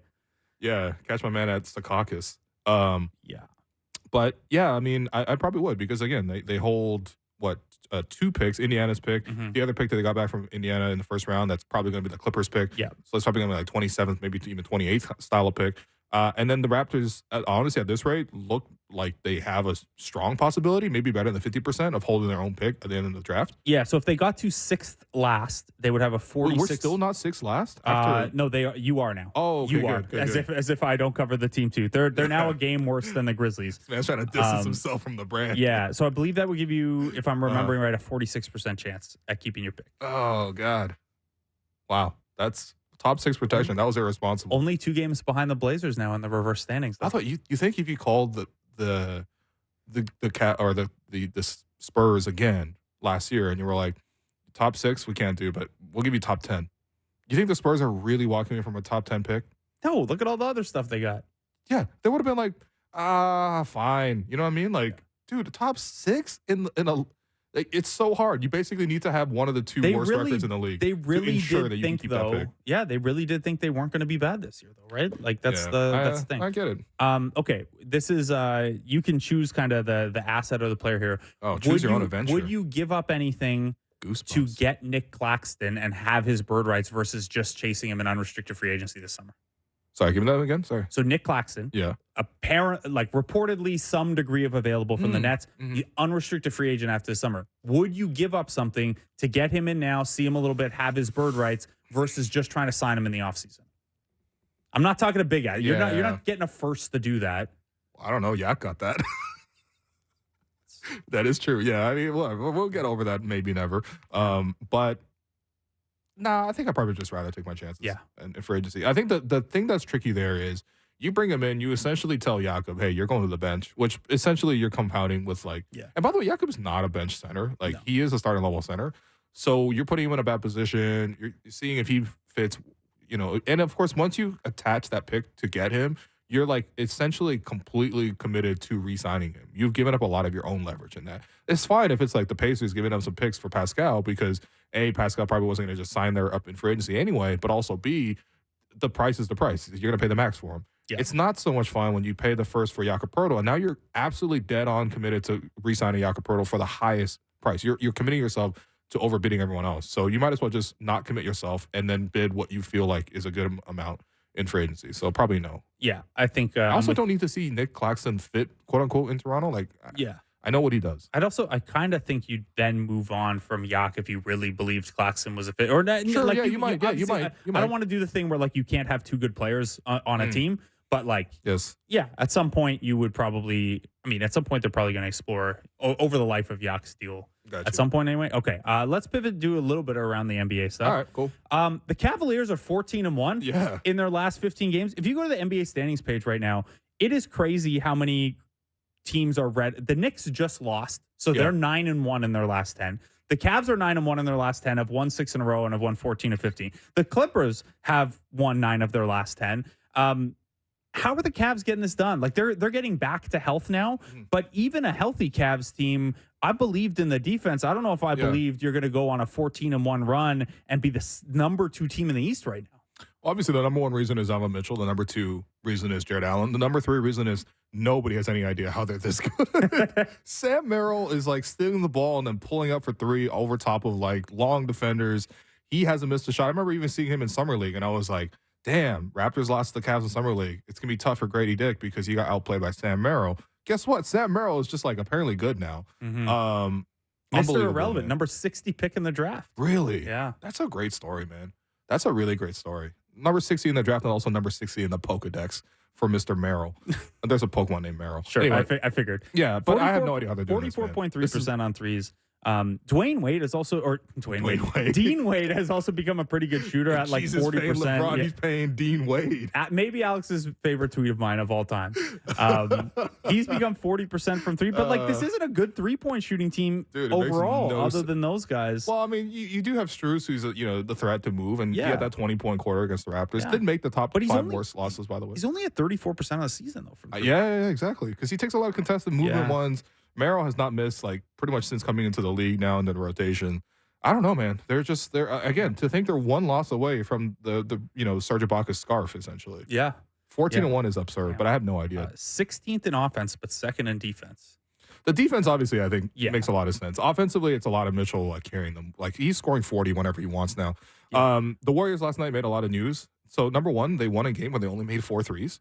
Yeah, catch my man at Secaucus. But yeah, I mean, I probably would because again, they hold 2 picks, Indiana's pick, the other pick that they got back from Indiana in the first round. That's probably going to be the Clippers pick. Yeah, so it's probably going to be like 27th, maybe even 28th style of pick. And then the Raptors, honestly, at this rate, look like they have a strong possibility, maybe better than 50% of holding their own pick at the end of the draft. Yeah, so if they got to 6th last, they would have a 46. We're still not 6th last? No, you are now. Oh, okay, you are. Good. As if I don't cover the team too. They're now a game worse than the Grizzlies. This man's trying to distance himself from the brand. Yeah, so I believe that would give you, if I'm remembering right, a 46% chance at keeping your pick. Oh, God. Wow, that's top 6 protection. That was irresponsible. Only 2 games behind the Blazers now in the reverse standings. I thought you think if you called the cat or the Spurs again last year and you were like, top 6 we can't do, but we'll give you top 10. You think the Spurs are really walking away from a top 10 pick? No, look at all the other stuff they got. Yeah, they would have been like, fine. You know what I mean? Like, dude, the top 6 in a. Like, it's so hard. You basically need to have one of the 2 worst records in the league. They really did think, though. That pick. Yeah, they really did think they weren't going to be bad this year, though, right? Like that's the thing. I get it. Okay, this is you can choose kind of the asset or the player here. Oh, choose your own adventure. Would you give up anything to get Nick Claxton and have his bird rights versus just chasing him in unrestricted free agency this summer? Sorry, give me that again. Sorry. So Nick Claxton, reportedly some degree of available from the Nets, the unrestricted free agent after the summer. Would you give up something to get him in now, see him a little bit, have his bird rights, versus just trying to sign him in the offseason? I'm not talking a big guy. You're not getting a first to do that. I don't know. Yak got that. That is true. Yeah, I mean, we'll get over that maybe never. But nah, I think I'd probably just rather take my chances. Yeah. And free agency. I think the thing that's tricky there is you bring him in, you essentially tell Jakob, hey, you're going to the bench, which essentially you're compounding with like. Yeah. And by the way, Jakob's not a bench center. Like he is a starting level center. So you're putting him in a bad position. You're seeing if he fits, and of course, once you attach that pick to get him, you're like essentially completely committed to re-signing him. You've given up a lot of your own leverage in that. It's fine if it's like the Pacers giving up some picks for Pascal because A, Pascal probably wasn't going to just sign there up in free agency anyway, but also B, the price is the price. You're going to pay the max for him. Yeah. It's not so much fun when you pay the first for Jakob Poeltl, and now you're absolutely dead on committed to re-signing Jakob Poeltl for the highest price. You're committing yourself to overbidding everyone else. So you might as well just not commit yourself and then bid what you feel like is a good amount in free agency. So probably no. Yeah, I think. I also don't need to see Nick Claxton fit, quote unquote, in Toronto. Like, Yeah. I know what he does. I kind of think you'd then move on from Yak if you really believed Claxton was a fit. Or not, Sure, like yeah, you might. You might. I don't want to do the thing where like you can't have two good players on a team, but like, Yes. yeah, at some point you would probably. I mean, at some point they're probably going to explore over the life of Yak's deal. Gotcha. At some point anyway. Okay, let's pivot, do a little bit around the NBA stuff. All right, cool. The Cavaliers are 14-1 Yeah. in their last 15 games. If you go to the NBA standings page right now, it is crazy how many teams are red. The Knicks just lost, so they're 9-1 in their last 10. The Cavs are 9-1 in their last 10, have won 6 in a row, and have won 14 of 15. The Clippers have won 9 of their last 10. How are the Cavs getting this done? Like they're getting back to health now, but even a healthy Cavs team, I believed in the defense. I don't know if I believed you're going to go on a 14-1 run and be the number 2 team in the East right now. Obviously, the number 1 reason is Donovan Mitchell. The number 2 reason is Jared Allen. The number 3 reason is nobody has any idea how they're this good. Sam Merrill is like stealing the ball and then pulling up for 3 over top of like long defenders. He hasn't missed a shot. I remember even seeing him in Summer League, and I was like, damn, Raptors lost to the Cavs in Summer League. It's going to be tough for Gradey Dick because he got outplayed by Sam Merrill. Guess what? Sam Merrill is just like apparently good now. Mr. Irrelevant, number 60 pick in the draft. Really? Yeah. That's a great story, man. That's a really great story. Number 60 in the draft and also number 60 in the Pokedex for Mr. Merrill. There's a Pokemon named Merrill. Sure, Anyway, I figured. yeah, but I have no idea how they're doing 44.3% on threes. Dwayne Wade is also, or Dwayne Wade. Dean Wade has also become a pretty good shooter at like 40%. LeBron, he's paying Dean Wade. Maybe Alex's favorite tweet of mine of all time. He's become 40% from 3, but like this isn't a good 3-point shooting team overall, other than those guys. Well, I mean, you do have Strus, who's the threat to move, and he had that 20-point quarter against the Raptors. Didn't make the top 5 worst losses, by the way. He's only at 34% of the season though. From 3. Yeah, exactly, because he takes a lot of contested movement ones. Merrill has not missed like pretty much since coming into the league now into the rotation. I don't know, man. They're again, to think they're 1 loss away from the Serge Ibaka's scarf essentially. Yeah. 14-1 is absurd, but I have no idea. 16th in offense, but 2nd in defense. The defense, obviously, I think makes a lot of sense. Offensively, it's a lot of Mitchell like carrying them. Like he's scoring 40 whenever he wants now. Yeah. The Warriors last night made a lot of news. So number 1, they won a game where they only made 4 threes.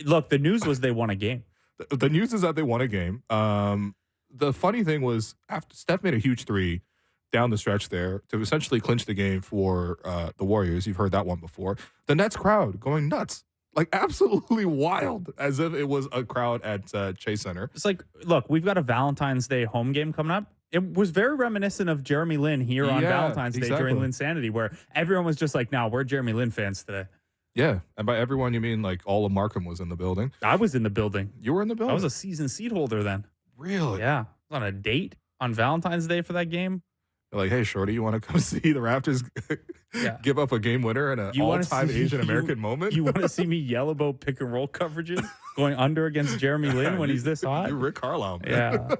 Look, the news was they won a game. The news is that they won a game. The funny thing was after Steph made a huge 3 down the stretch there to essentially clinch the game for the Warriors. You've heard that one before. The Nets crowd going nuts. Like absolutely wild, as if it was a crowd at Chase Center. It's like, look, we've got a Valentine's Day home game coming up. It was very reminiscent of Jeremy Lin here on Valentine's Day during Linsanity, where everyone was just like, "No, we're Jeremy Lin fans today." Yeah, and by everyone you mean like all of Markham was in the building. I was in the building. You were in the building. I was a season seat holder then. Really? Yeah, I was on a date on Valentine's Day for that game. You're like, hey, shorty, you want to come see the Raptors give up a game winner in an all-time Asian American moment? You want to see me yell about pick and roll coverages going under against Jeremy Lin when he's this hot? You're Rick Carlisle, man. Yeah.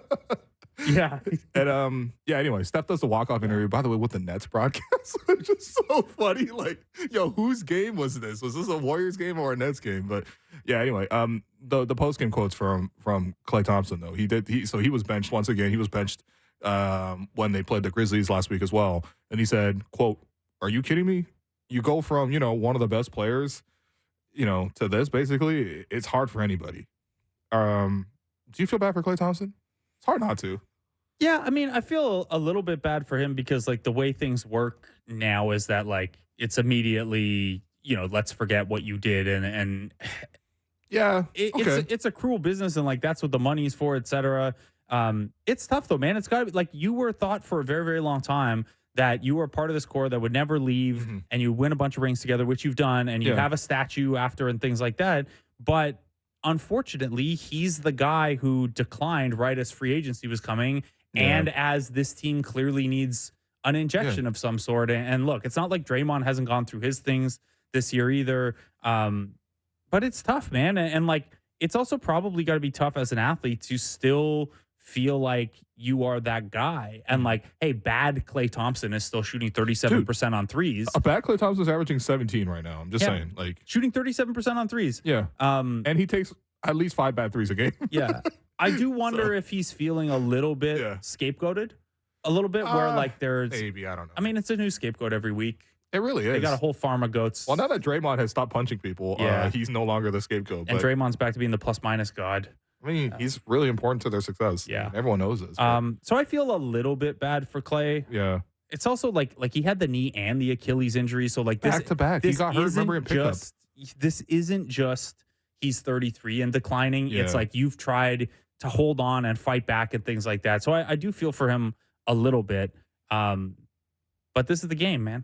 Yeah. And anyway, Steph does the walk-off interview, by the way, with the Nets broadcast, which is so funny. Like, yo, whose game was this? Was this a Warriors game or a Nets game? But yeah, anyway, the post-game quotes from Klay Thompson, though. He was benched once again. He was benched when they played the Grizzlies last week as well. And he said, quote, "Are you kidding me? You go from, one of the best players, to this, basically. It's hard for anybody." Do you feel bad for Klay Thompson? It's hard not to. Yeah, I mean, I feel a little bit bad for him because, like, the way things work now is that, like, it's immediately, let's forget what you did. And yeah, it's a cruel business. And, like, that's what the money's for, et cetera. It's tough though, man. It's got to be like you were thought for a very, very long time that you were part of this core that would never leave and you win a bunch of rings together, which you've done, and you have a statue after and things like that. But unfortunately, he's the guy who declined right as free agency was coming and as this team clearly needs an injection of some sort. And look, it's not like Draymond hasn't gone through his things this year either. But it's tough, man. And like, it's also probably got to be tough as an athlete to still feel like you are that guy. And like, hey, bad Klay Thompson is still shooting 37% on threes. A bad Klay Thompson's averaging 17 right now. I'm just saying, like shooting 37% on threes. Yeah. And he takes at least 5 bad threes a game. Yeah. I do wonder if he's feeling a little bit scapegoated. A little bit where like there's maybe, I don't know. I mean, it's a new scapegoat every week. It really is. They got a whole farm of goats. Well, now that Draymond has stopped punching people, he's no longer the scapegoat. And Draymond's back to being the plus minus god. I mean, he's really important to their success. Yeah. I mean, everyone knows this. So I feel a little bit bad for Klay. Yeah. It's also like he had the knee and the Achilles injury. So like this back to back. He got hurt, remember, in pickup. This isn't just he's 33 and declining. Yeah. It's like you've tried to hold on and fight back and things like that. So I do feel for him a little bit. But this is the game, man.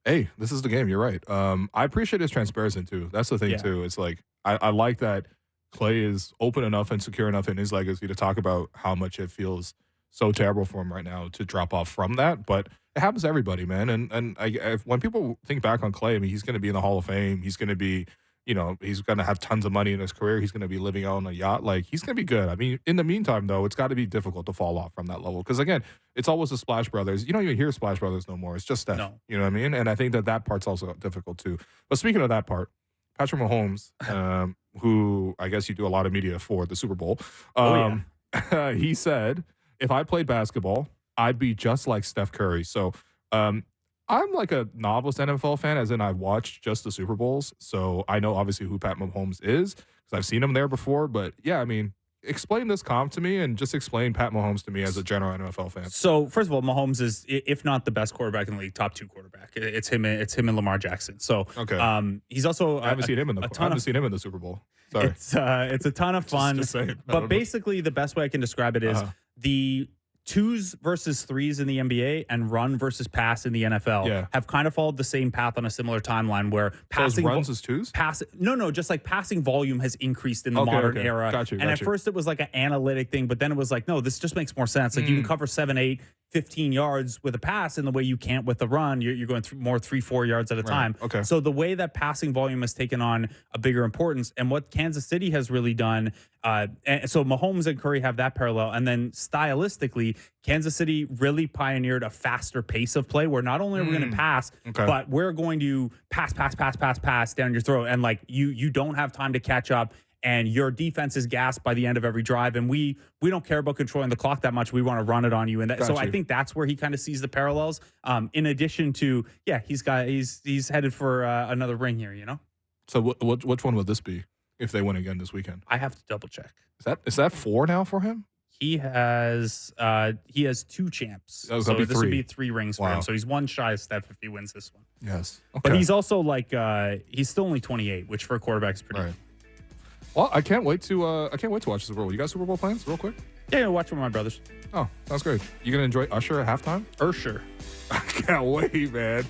Hey, this is the game. You're right. I appreciate his transparency too. That's the thing too. It's like I like that Klay is open enough and secure enough in his legacy to talk about how much it feels so terrible for him right now to drop off from that. But it happens to everybody, man. And when people think back on Klay, I mean, he's going to be in the Hall of Fame. He's going to be, he's going to have tons of money in his career. He's going to be living out on a yacht. Like, he's going to be good. I mean, in the meantime, though, it's got to be difficult to fall off from that level. Because, again, it's always the Splash Brothers. You don't even hear Splash Brothers no more. It's just Steph. No. You know what I mean? And I think that part's also difficult, too. But speaking of that part, Patrick Mahomes, who I guess you do a lot of media for the Super Bowl, he said, if I played basketball, I'd be just like Steph Curry. So I'm like a novice NFL fan, as in I've watched just the Super Bowls. So I know obviously who Pat Mahomes is because I've seen him there before. But yeah, I mean, explain this comp to me and just explain Pat Mahomes to me as a general NFL fan. So first of all, Mahomes is, if not the best quarterback in the league, top 2 quarterback. It's him and Lamar Jackson. So he's also I haven't seen him in the Super Bowl. Sorry. It's a ton of fun. Just saying. But basically, the best way I can describe it is the 2s versus 3s in the NBA and run versus pass in the NFL have kind of followed the same path on a similar timeline where passing runs as 2s? No, just like passing volume has increased in the modern era. Got you. At first it was like an analytic thing, but then it was like, no, this just makes more sense. Like you can cover 7, 8, 15 yards with a pass in the way you can't with a run. You're going through more 3, 4 yards at a time. Okay. So the way that passing volume has taken on a bigger importance, and what Kansas City has really done, and so Mahomes and Curry have that parallel. And then stylistically, Kansas City really pioneered a faster pace of play where not only are we going to pass, but we're going to pass down your throat. And like you don't have time to catch up. And your defense is gassed by the end of every drive, and we don't care about controlling the clock that much. We want to run it on you, and I think that's where he kind of sees the parallels. In addition to, he's headed for another ring here, you know. So which one would this be if they win again this weekend? I have to double check. Is that 4 now for him? He has 2 champs, so this would be 3 rings for him. So he's 1 shy of Steph if he wins this one. Yes, but he's also like he's still only 28, which for a quarterback is pretty. Right. Well, I can't wait to watch the Super Bowl. You got Super Bowl plans, real quick? Yeah, watch with my brothers. Oh, sounds great. You gonna enjoy Usher at halftime? Usher. I can't wait, man.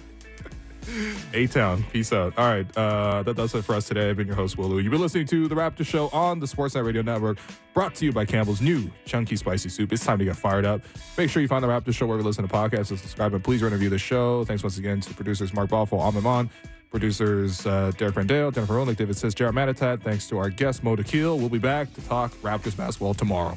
A-Town, peace out. All right, that does it for us today. I've been your host, Willu. You've been listening to The Raptors Show on the Sportsnet Radio Network, brought to you by Campbell's new Chunky Spicy Soup. It's time to get fired up. Make sure you find The Raptors Show wherever you listen to podcasts and subscribe, and please review the show. Thanks once again to producers Mark Balfour, Amman, producers Derek Rendale, Jennifer Ronick, David Sis, Jared Manitat. Thanks to our guest, Dakhil. We'll be back to talk Raptors basketball tomorrow.